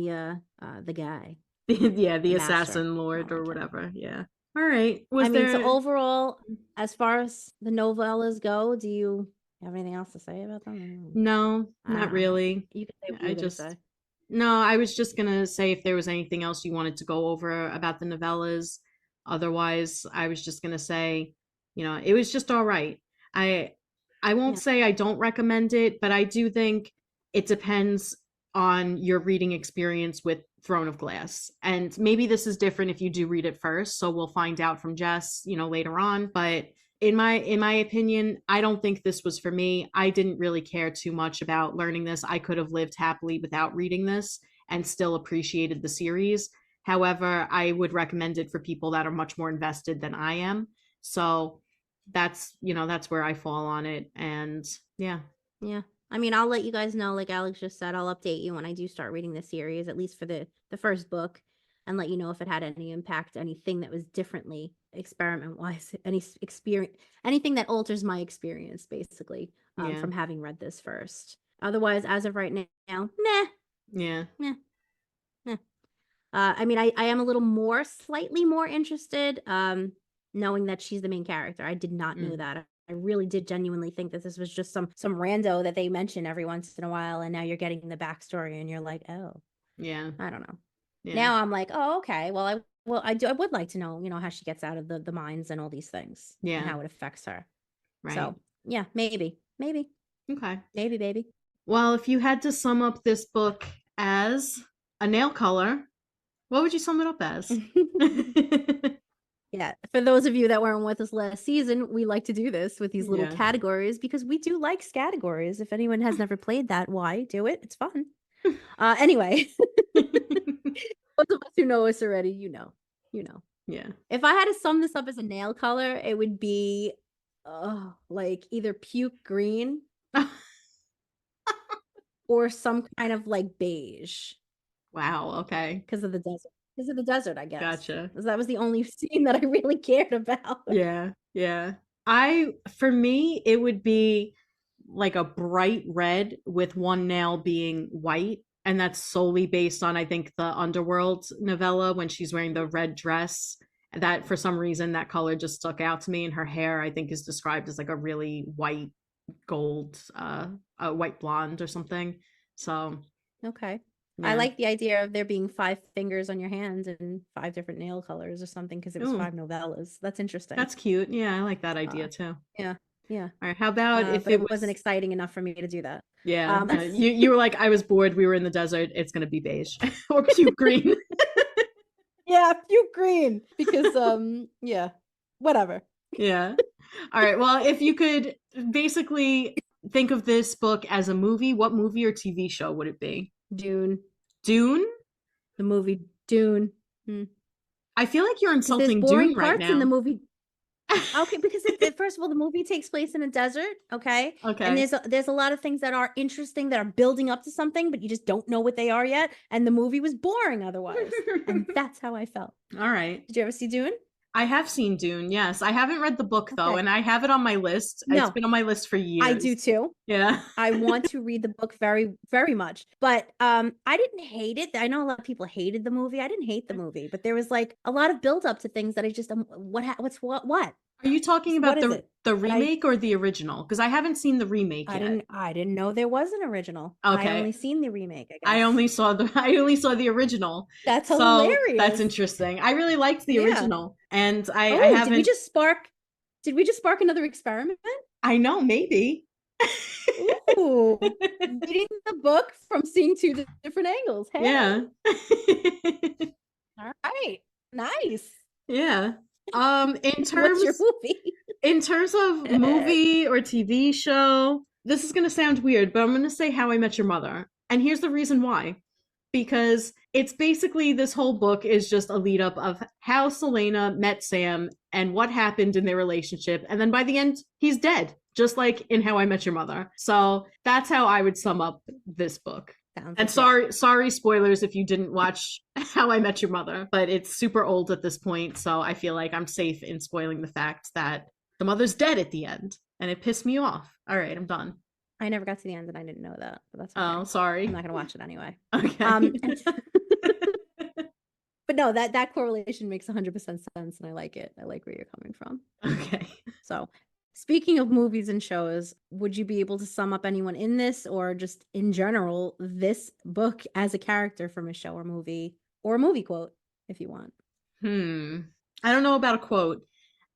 S2: the guy.
S5: Yeah, the
S2: master.
S5: assassin lord
S2: Don't
S5: or
S2: like him.
S5: whatever. Yeah. All right. Was
S2: I mean,
S5: there
S2: so overall, as far as the novellas go, do you have anything else to say about them?
S5: No,
S2: I don't
S5: not
S2: know.
S5: really.
S2: You can say what
S5: I
S2: you're gonna
S5: just
S2: say.
S5: No, I was just gonna say if there was anything else you wanted to go over about the novellas. Otherwise, I was just gonna say, it was just all right. I won't
S2: Yeah.
S5: say I don't recommend it, but I do think it depends on your reading experience with Throne of Glass. And maybe this is different if you do read it first, so we'll find out from Jess, later on. But in my opinion, I don't think this was for me. I didn't really care too much about learning this. I could have lived happily without reading this and still appreciated the series. However, I would recommend it for people that are much more invested than I am. So that's where I fall on it. And yeah.
S2: Yeah. I mean, I'll let you guys know, like Alex just said, I'll update you when I do start reading the series, at least for the first book, and let you know if it had any impact, anything that was differently experiment wise, any experience, anything that alters my experience, basically,
S5: Yeah.
S2: from having read this first. Otherwise, as of right now, nah.
S5: Yeah.
S2: I mean, I am a little slightly more interested, knowing that she's the main character. I did not know that. I really did genuinely think that this was just some rando that they mention every once in a while, and now you're getting the backstory, and you're like, oh,
S5: Yeah.
S2: I don't know.
S5: Yeah.
S2: Now I'm like, oh, okay. Well, I would like to know, how she gets out of the mines and all these things,
S5: Yeah.
S2: and how it affects her.
S5: Right.
S2: So yeah, maybe,
S5: Okay.
S2: maybe, baby.
S5: Well, if you had to sum up this book as a nail color, what would you sum it up as?
S2: Yeah, for those of you that weren't with us last season, we like to do this with these little
S5: Yeah.
S2: categories because we do like categories. If anyone has never played that, why do it? It's fun. Anyway, those of us who know us already, you know.
S5: Yeah.
S2: If I had to sum this up as a nail color, it would be like either puke green or some kind of like beige.
S5: Wow. Okay.
S2: Because of the desert. Because of the desert, I guess.
S5: Gotcha.
S2: 'Cause that was the only scene that I really cared about.
S5: Yeah. Yeah. For me, it would be like a bright red with one nail being white. And that's solely based on, I think, the Underworld novella when she's wearing the red dress. That for some reason, that color just stuck out to me. And her hair, I think, is described as like a really white gold, a white blonde or something. So
S2: Okay.
S5: yeah.
S2: I like the idea of there being 5 fingers on your hands and 5 different nail colors or something, because it was
S5: Ooh.
S2: 5 novellas. That's interesting.
S5: That's cute. Yeah, I like that idea too.
S2: Yeah.
S5: All right. How about if
S2: but
S5: it
S2: wasn't exciting enough for me to do that.
S5: Yeah. You were like, I was bored. We were in the desert. It's gonna be beige or puke green.
S2: Yeah, puke green because yeah, whatever.
S5: Yeah. All right. Well, if you could basically think of this book as a movie, what movie or TV show would it be?
S2: Dune.
S5: Dune?
S2: The movie Dune.
S5: I feel like you're insulting
S2: There's boring
S5: Dune right
S2: parts
S5: now.
S2: in the movie. Okay, because first of all, the movie takes place in a desert, okay?
S5: Okay.
S2: And there's a lot of things that are interesting that are building up to something, but you just don't know what they are yet. And the movie was boring otherwise. And that's how I felt.
S5: All right.
S2: Did you ever see Dune?
S5: I have seen Dune, yes. I haven't read the book though,
S2: Okay.
S5: and I have it on my list.
S2: No.
S5: It's been on my list for years.
S2: I do too.
S5: Yeah.
S2: I want to read the book very, very much. But I didn't hate it. I know a lot of people hated the movie. I didn't hate the movie, but there was like a lot of build up to things that I just what?
S5: Are you talking about
S2: What is it?
S5: the remake or the original? Because I haven't seen the remake yet.
S2: I didn't know there was an original.
S5: Okay.
S2: I only seen the remake, I guess.
S5: I only saw the original.
S2: That's
S5: so
S2: hilarious.
S5: That's interesting. I really liked the original, and I haven't.
S2: Did we just spark another experiment?
S5: I know, maybe.
S2: Ooh, reading the book from seeing two different angles. Hey.
S5: Yeah.
S2: All right. Nice.
S5: Yeah. In terms
S2: What's your movie?
S5: In terms of movie or TV show, this is going to sound weird, but I'm going to say How I Met Your Mother. And here's the reason why. Because it's basically, this whole book is just a lead up of how Selena met Sam and what happened in their relationship. And then by the end, he's dead, just like in How I Met Your Mother. So that's how I would sum up this book. And sorry, spoilers if you didn't watch How I Met Your Mother, but it's super old at this point, so I feel like I'm safe in spoiling the fact that the mother's dead at the end, and it pissed me off. All right, I'm done.
S2: I never got to the end, and I didn't know that. But that's okay.
S5: Oh, sorry.
S2: I'm not gonna watch it anyway.
S5: Okay.
S2: But no, that correlation makes 100% sense, and I like it. I like where you're coming from.
S5: Okay.
S2: So, speaking of movies and shows, would you be able to sum up anyone in this, or just in general, this book as a character from a show or a movie quote, if you want?
S5: I don't know about a quote,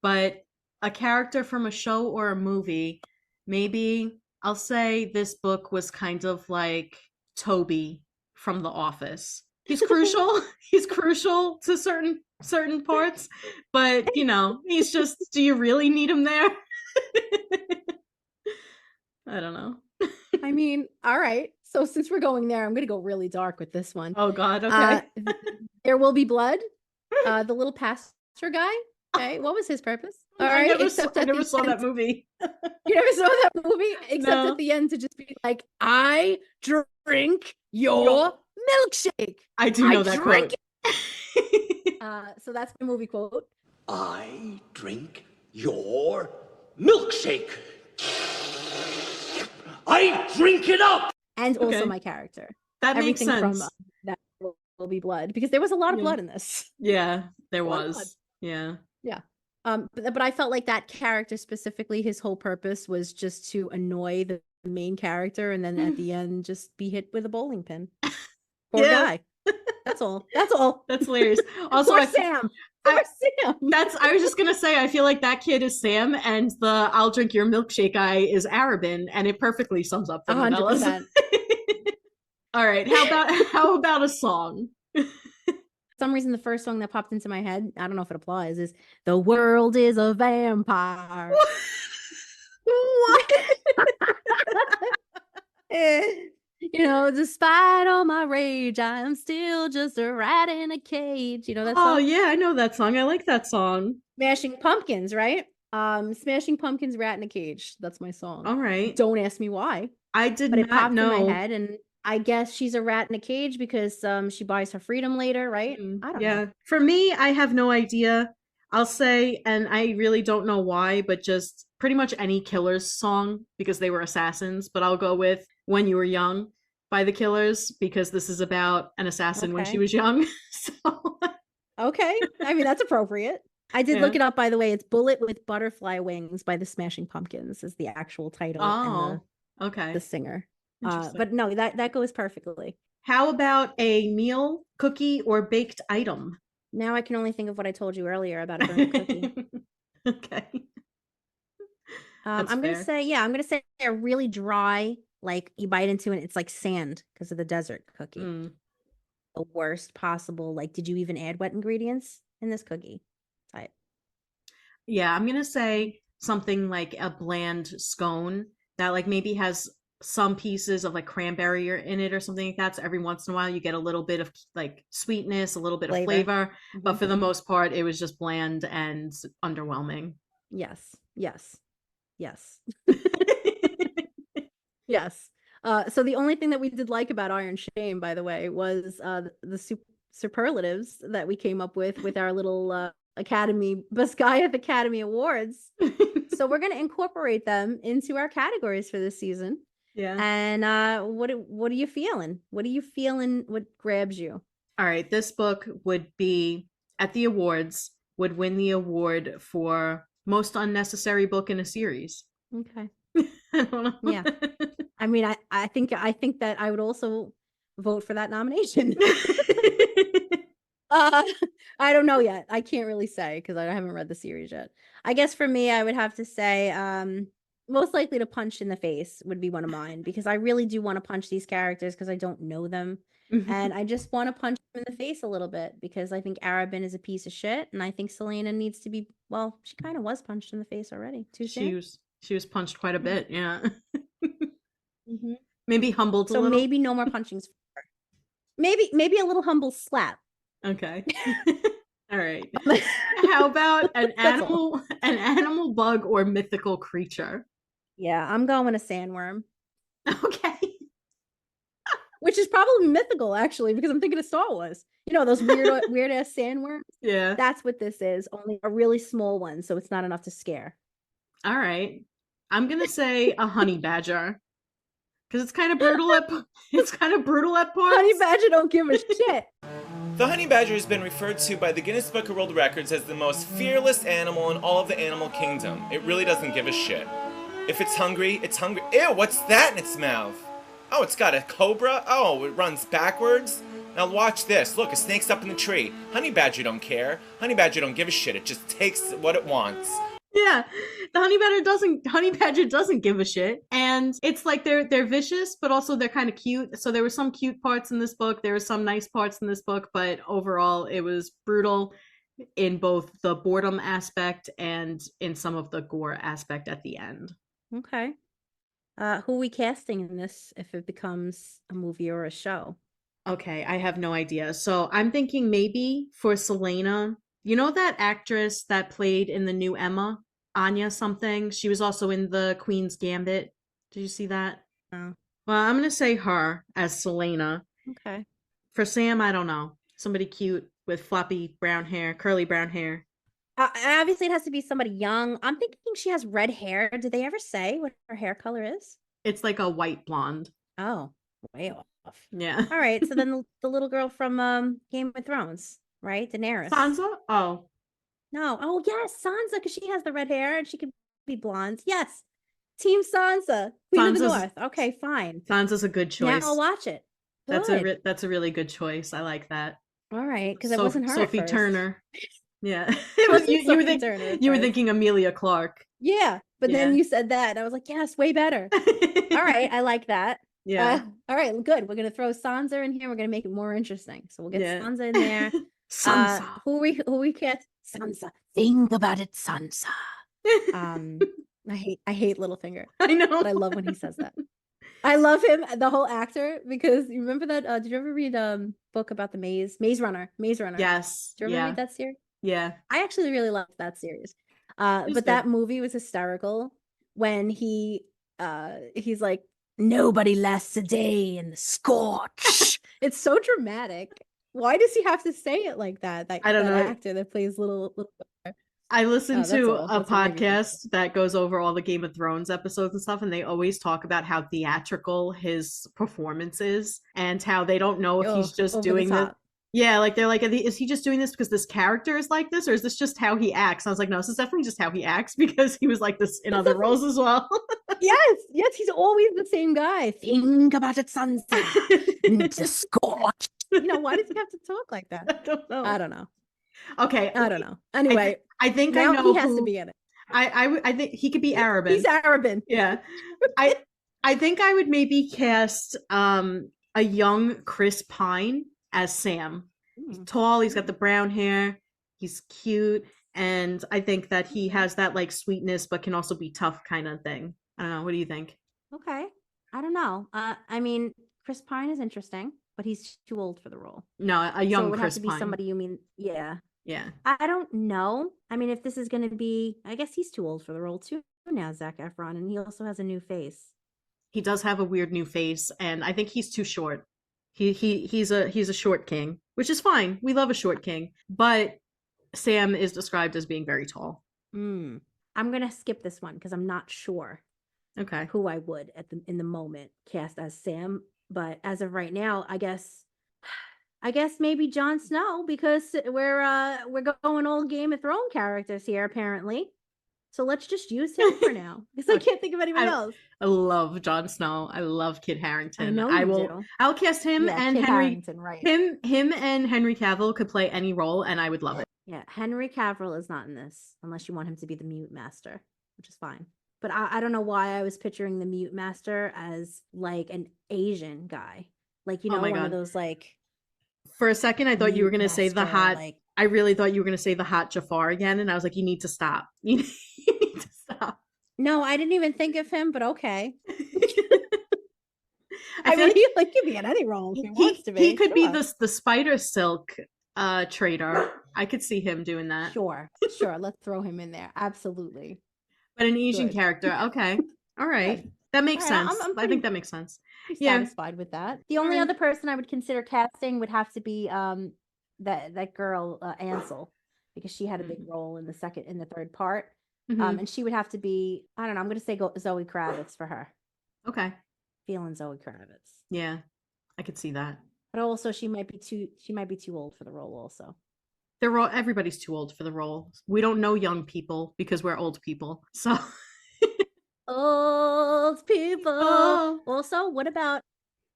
S5: but a character from a show or a movie, maybe I'll say this book was kind of like Toby from The Office. He's crucial. He's crucial to certain parts, but he's just, do you really need him there? I don't know.
S2: I mean, all right. So since we're going there, I'm going to go really dark with this one.
S5: Oh God. Okay.
S2: There Will Be Blood. The little pastor guy. Okay. What was his purpose? All right.
S5: I never saw that movie.
S2: You never saw that movie? Except
S5: No.
S2: at the end to just be like, I drink your milkshake.
S5: I do know that quote.
S2: So that's my movie quote.
S9: I drink your milkshake. I drink it up.
S2: And also my character.
S5: That makes sense.
S2: From That Will Be Blood, because there was a lot of blood in this.
S5: Yeah, there was. Yeah.
S2: Yeah. But I felt like that character specifically, his whole purpose was just to annoy the main character, and then at the end just be hit with a bowling pin. Poor guy. That's all.
S5: That's hilarious. Also,
S2: Poor Sam. Sam.
S5: I was just gonna say, I feel like that kid is Sam, and the "I'll drink your milkshake" guy is Arabin, and it perfectly sums up the novellas.
S2: 100%.
S5: All right, how about a song?
S2: For some reason, the first song that popped into my head, I don't know if it applies, is "The World Is a Vampire."
S5: What?
S2: Despite all my rage, I am still just a rat in a cage. You know that
S5: Oh
S2: song?
S5: yeah, I know that song. I like that song.
S2: Smashing Pumpkins, right? Smashing Pumpkins, Rat in a Cage. That's my song.
S5: All right.
S2: Don't ask me why.
S5: I did
S2: But it
S5: not
S2: popped
S5: know.
S2: in my head, and I guess she's a rat in a cage because she buys her freedom later, right? I don't know.
S5: For me, I have no idea. I'll say, and I really don't know why, but just pretty much any Killers song, because they were assassins. But I'll go with "When You Were Young" by the Killers, because this is about an assassin when she was young. So
S2: Okay. I mean, that's appropriate. I did look it up, by the way. It's "Bullet with Butterfly Wings" by the Smashing Pumpkins is the actual title.
S5: Oh,
S2: and the singer. But no, that goes perfectly.
S5: How about a meal, cookie, or baked item?
S2: Now I can only think of what I told you earlier about a burnt cookie.
S5: Okay.
S2: I'm gonna say a really dry, like you bite into it, it's like sand because of the desert cookie. The worst possible. Like, did you even add wet ingredients in this cookie?
S5: Yeah, I'm gonna say something like a bland scone that like maybe has some pieces of like cranberry in it or something like that. So every once in a while you get a little bit of like sweetness, a little bit of flavor. But for the most part, it was just bland and underwhelming.
S2: Yes. Yes. So the only thing that we did like about Iron Shame, by the way, was the superlatives that we came up with our little Best Guy at the Academy Awards. So we're going to incorporate them into our categories for this season.
S5: Yeah.
S2: And what are you feeling? What are you feeling? What grabs you?
S5: All right. This book would be at the awards, would win the award for Most unnecessary book in a series.
S2: Okay.
S5: I don't know.
S2: Yeah. I mean, I think that I would also vote for that nomination. I don't know yet. I can't really say because I haven't read the series yet. I guess for me, I would have to say most likely to punch in the face would be one of mine because I really do want to punch these characters because I don't know them. And I just want to punch them in the face a little bit because I think Arabin is a piece of shit. And I think Selena needs to be, well, she kind of was punched in the face already. Too soon?
S5: She was punched quite a bit, yeah.
S2: Mm-hmm.
S5: Maybe humbled a
S2: So
S5: little.
S2: maybe no more punchings for her. Maybe a little humble slap.
S5: Okay. All right. How about an animal, bug, or mythical creature?
S2: Yeah, I'm going a sandworm.
S5: Okay.
S2: Which is probably mythical, actually, because I'm thinking of Star Wars. You know, those weird ass sandworms?
S5: Yeah.
S2: That's what this is, only a really small one, so it's not enough to scare.
S5: All right. I'm gonna say a honey badger. Because it's kind of brutal at parts.
S2: Honey badger don't give a shit.
S10: The honey badger has been referred to by the Guinness Book of World Records as the most fearless animal in all of the animal kingdom. It really doesn't give a shit. If it's hungry, it's hungry. Ew, what's that in its mouth? Oh, it's got a cobra? Oh, it runs backwards? Now watch this. Look, a snake's up in the tree. Honey badger don't care. Honey badger don't give a shit. It just takes what it wants.
S5: Yeah, the honey badger doesn't give a shit, and it's like they're vicious, but also they're kind of cute. So there were some cute parts in this book, there were some nice parts in this book, but overall it was brutal in both the boredom aspect and in some of the gore aspect at the end.
S2: Okay. Who are we casting in this if it becomes a movie or a show?
S5: Okay, I have no idea. So I'm thinking maybe for Selena, you know that actress that played in the new Emma? Anya something. She was also in the Queen's Gambit. Did you see that?
S2: No.
S5: Well, I'm gonna say her as Selena.
S2: Okay.
S5: For Sam, I don't know. Somebody cute with floppy brown hair, curly brown hair.
S2: Obviously, it has to be somebody young. I'm thinking she has red hair. Did they ever say what her hair color is?
S5: It's like a white blonde.
S2: Oh, way off.
S5: Yeah.
S2: All right. So then the little girl from Game of Thrones, right? Daenerys.
S5: Sansa? Oh.
S2: No. Oh, yes, Sansa, because she has the red hair and she could be blonde. Yes. Team Sansa. Queen of the North. Okay, fine.
S5: Sansa's a good choice.
S2: Now I'll watch it.
S5: Good. That's a really good choice. I like that.
S2: All right, because it wasn't her.
S5: Sophie
S2: at first.
S5: Turner. Yeah. It was you were thinking Amelia Clark.
S2: Yeah, but then you said that and I was like, yes, way better. All right, I like that.
S5: Yeah.
S2: All right, good. We're gonna throw Sansa in here. We're gonna make it more interesting. So we'll get Sansa in there.
S5: Sansa.
S2: Who we cast? Sansa. Think about it, Sansa. I hate Littlefinger.
S5: I know,
S2: but I love when he says that. I love him, the whole actor, because you remember that? Did you ever read book about the Maze Runner?
S5: Yes.
S2: Do you ever read that series?
S5: Yeah.
S2: I actually really loved that series. But that movie was hysterical when he's like, nobody lasts a day in the scorch. It's so dramatic. Why does he have to say it like that? I don't know. Actor that plays little.
S5: I listened to a podcast that goes over all the Game of Thrones episodes and stuff, and they always talk about how theatrical his performance is and how they don't know if he's just doing this. Yeah, like they're like, is he just doing this because this character is like this, or is this just how he acts? I was like, no, this is definitely just how he acts because he was like this in other roles as well.
S2: Yes, he's always the same guy. Think about it, Sansa. The scorch. You know, why does he have to talk like that? I don't know.
S5: Okay,
S2: I don't know. Anyway,
S5: I think
S2: now
S5: I know
S2: he has to be in it.
S5: I think he could be Arabin.
S2: He's Arabin.
S5: Yeah. I think I would maybe cast a young Chris Pine as Sam. He's tall, he's got the brown hair, he's cute, and I think that he has that like sweetness but can also be tough kind of thing. I don't know, what do you think?
S2: Okay. I don't know. I mean, Chris Pine is interesting, but he's too old for the role.
S5: No, a young
S2: so it would
S5: Chris
S2: have to be
S5: Pine.
S2: somebody you mean, yeah.
S5: Yeah.
S2: I don't know. I mean, if this is going to be, I guess he's too old for the role too now, Zac Efron, and he also has a new face.
S5: He does have a weird new face, and I think he's too short. He's a short king, which is fine. We love a short king, but Sam is described as being very tall.
S2: I'm gonna skip this one because I'm not sure.
S5: Okay.
S2: Who I would in the moment cast as Sam, but as of right now, I guess maybe Jon Snow because we're going all Game of Thrones characters here apparently. So let's just use him for now because I can't think of anybody else.
S5: I love Jon Snow. I love Kit Harington.
S2: I know
S5: I
S2: you
S5: will.
S2: do.
S5: I'll cast him
S2: Yeah,
S5: and
S2: Kit
S5: Henry.
S2: Harington, right?
S5: Him and Henry Cavill could play any role, and I would love it.
S2: Yeah, Henry Cavill is not in this unless you want him to be the mute master, which is fine. But I don't know why I was picturing the mute master as like an Asian guy, like
S5: Oh my
S2: one
S5: God.
S2: of those like.
S5: For a second, I thought you were
S2: mute
S5: going to say the
S2: master,
S5: hot.
S2: like.
S5: I really thought you were going to say the hot Jafar again, and I was like, you need to stop. You need to stop.
S2: No, I didn't even think of him, but okay.
S5: I feel
S2: mean, he could be in any role if he wants to be.
S5: He could be
S2: sure.
S5: the spider silk trader. I could see him doing that.
S2: Sure. Let's throw him in there. Absolutely.
S5: But an Asian
S2: Good.
S5: character. Okay. All right.
S2: Good.
S5: That makes
S2: All right,
S5: sense.
S2: I'm
S5: I think that makes sense.
S2: Satisfied with that. The only
S5: Alright.
S2: other person I would consider casting would have to be that girl Ansel, because she had a big role in the third part.
S5: Mhm.
S2: And she would have to be, I don't know, I'm gonna say Zoe Kravitz for her.
S5: Okay.
S2: Feeling Zoe Kravitz.
S5: Yeah. I could see that.
S2: But also she might be too old for the role also.
S5: Everybody's too old for the role. We don't know young people because we're old people. So
S2: Old people.
S5: Oh.
S2: Also, what about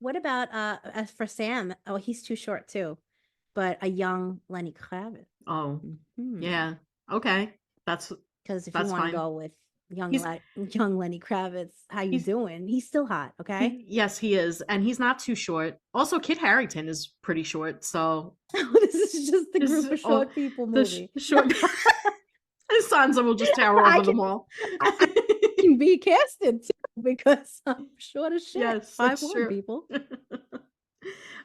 S2: as for Sam? Oh, he's too short too. But a young Lenny Kravitz.
S5: Oh.
S2: Mhm.
S5: Yeah. Okay. That's
S2: Because if
S5: That's
S2: you want
S5: fine.
S2: to go with young
S5: He's-
S2: young Lenny Kravitz, how you doing? He's still hot, okay?
S5: yes, he is, and he's not too short. Also, Kit Harington is pretty short, so
S2: This is just the
S5: This
S2: group
S5: is
S2: of short people
S5: the
S2: movie.
S5: short. Sansa will just tower
S2: I
S5: over them all.
S2: I can be casted too because I'm short as shit.
S5: Yes, that's
S2: 5'1"
S5: true.
S2: people.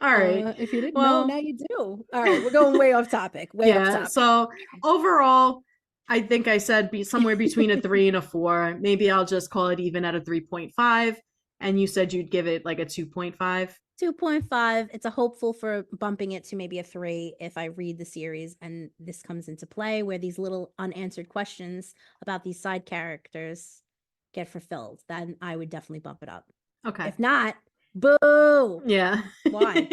S5: All right.
S2: If you didn't
S5: Well-
S2: know, now you do. All right, we're going way off topic. Way off topic.
S5: So overall, I think I said be somewhere between a 3 and a 4. Maybe I'll just call it even at a 3.5. And you said you'd give it like a 2.5.
S2: 2.5. It's a hopeful for bumping it to maybe a 3 if I read the series and this comes into play, where these little unanswered questions about these side characters get fulfilled. Then I would definitely bump it up.
S5: Okay.
S2: If not, boo.
S5: Yeah.
S2: Why?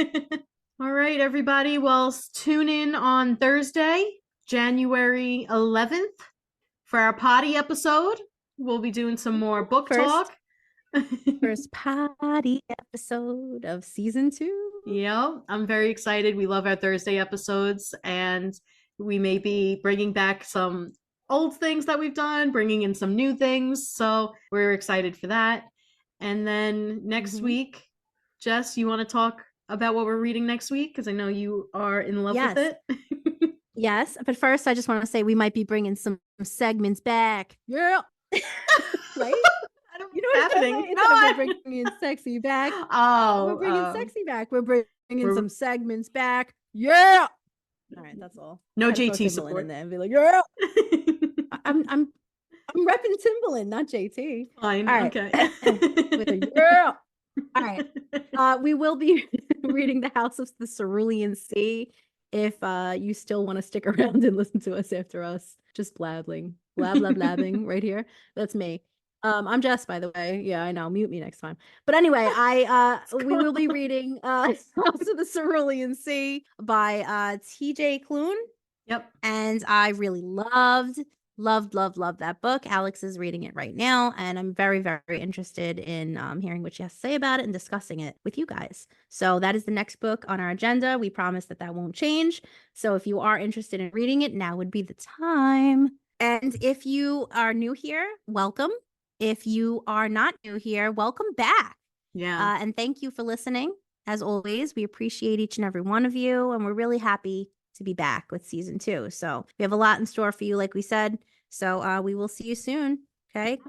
S5: All right, everybody. Well, tune in on Thursday, January 11th for our Poddy episode. We'll be doing some more book talk.
S2: First Poddy episode of season 2.
S5: Yeah, I'm very excited. We love our Thursday episodes, and we may be bringing back some old things that we've done, bringing in some new things. So we're excited for that. And then next week, Jess, you want to talk about what we're reading next week? Because I know you are in love with it.
S2: Yes, but first I just want to say we might be bringing some segments back. Yeah. Right?
S5: I don't
S2: You know
S5: what's
S2: what I'm
S5: happening.
S2: saying? Instead of we're bringing sexy back.
S5: Oh,
S2: We're bringing sexy back. We're bringing
S5: We're-
S2: some segments back. Yeah. All right, that's all.
S5: No
S2: I'd throw
S5: JT
S2: Timbaland
S5: support.
S2: in there and be like, yeah. I'm repping Timbaland, not JT.
S5: Fine.
S2: All right.
S5: Okay.
S2: With a yeah. All right. We will be reading The House of the Cerulean Sea. If you still want to stick around and listen to us after us just blabbing right here. That's me. I'm Jess, by the way. Yeah, I know. Mute me next time. But anyway, we will be reading House of the Cerulean Sea by TJ Klune.
S5: Yep.
S2: And I really loved that book. Alex is reading it right now, and I'm very, very interested in hearing what she has to say about it and discussing it with you guys. So that is the next book on our agenda. We promise that won't change. So if you are interested in reading it, now would be the time. And if you are new here, welcome. If you are not new here, welcome back.
S5: Yeah.
S2: And thank you for listening. As always, we appreciate each and every one of you, and we're really happy to be back with season 2. So we have a lot in store for you, like we said. So we will see you soon. Okay.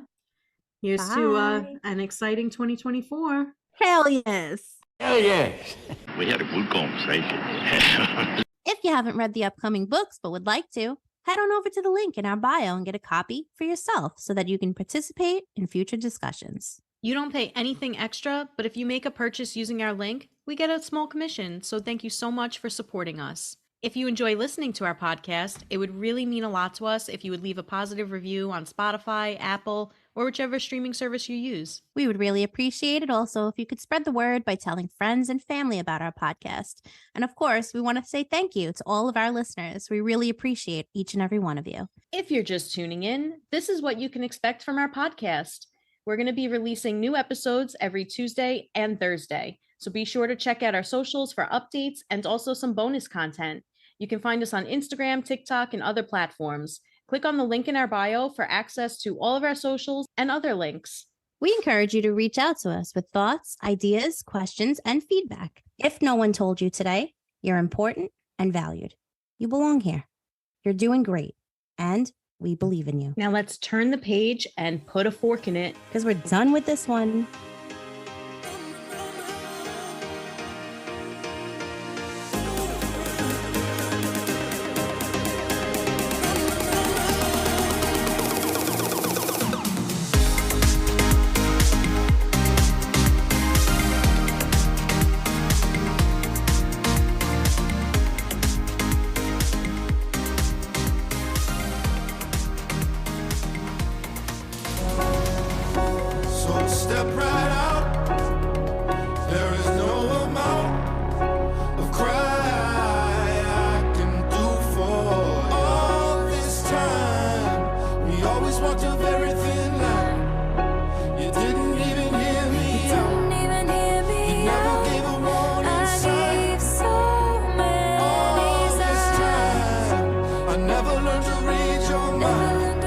S5: Here's to an exciting 2024.
S2: Hell yes.
S9: Hell yes. We had a good conversation.
S2: If you haven't read the upcoming books but would like to, head on over to the link in our bio and get a copy for yourself so that you can participate in future discussions.
S3: You don't pay anything extra, but if you make a purchase using our link, we get a small commission. So thank you so much for supporting us. If you enjoy listening to our podcast, it would really mean a lot to us if you would leave a positive review on Spotify, Apple, or whichever streaming service you use.
S2: We would really appreciate it also if you could spread the word by telling friends and family about our podcast. And of course, we want to say thank you to all of our listeners. We really appreciate each and every one of you.
S3: If you're just tuning in, this is what you can expect from our podcast. We're going to be releasing new episodes every Tuesday and Thursday. So be sure to check out our socials for updates and also some bonus content. You can find us on Instagram, TikTok, and other platforms. Click on the link in our bio for access to all of our socials and other links.
S2: We encourage you to reach out to us with thoughts, ideas, questions, and feedback. If no one told you today, you're important and valued. You belong here. You're doing great. And we believe in you.
S3: Now let's turn the page and put a fork in it.
S2: Because we're done with this one.
S1: So step right out. There is no amount of cry I can do for all this time. We always walked a very thin line. You didn't even hear me out. You never gave a warning sign. All this time, I never learned to read your mind.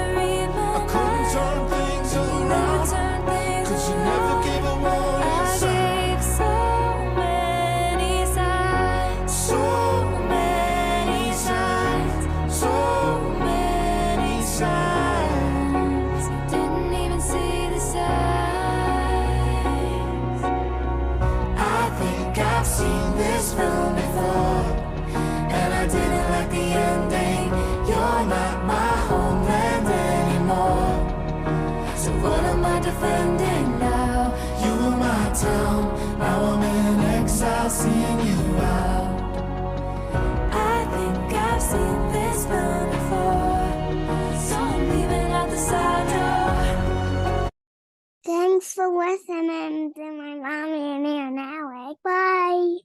S1: I couldn't turn things around. You never gave a warning sign. So many signs, so many signs, so many signs. You didn't even see the signs. I think I've seen this film before, and I didn't like the ending. You're not my homeland anymore. So what am I defending now? You were my town. Now I'm in exile, seeing you out. I think I've seen this film before, so I'm leaving out the side door.
S8: Thanks for listening to my mommy and Aunt Alex. Bye.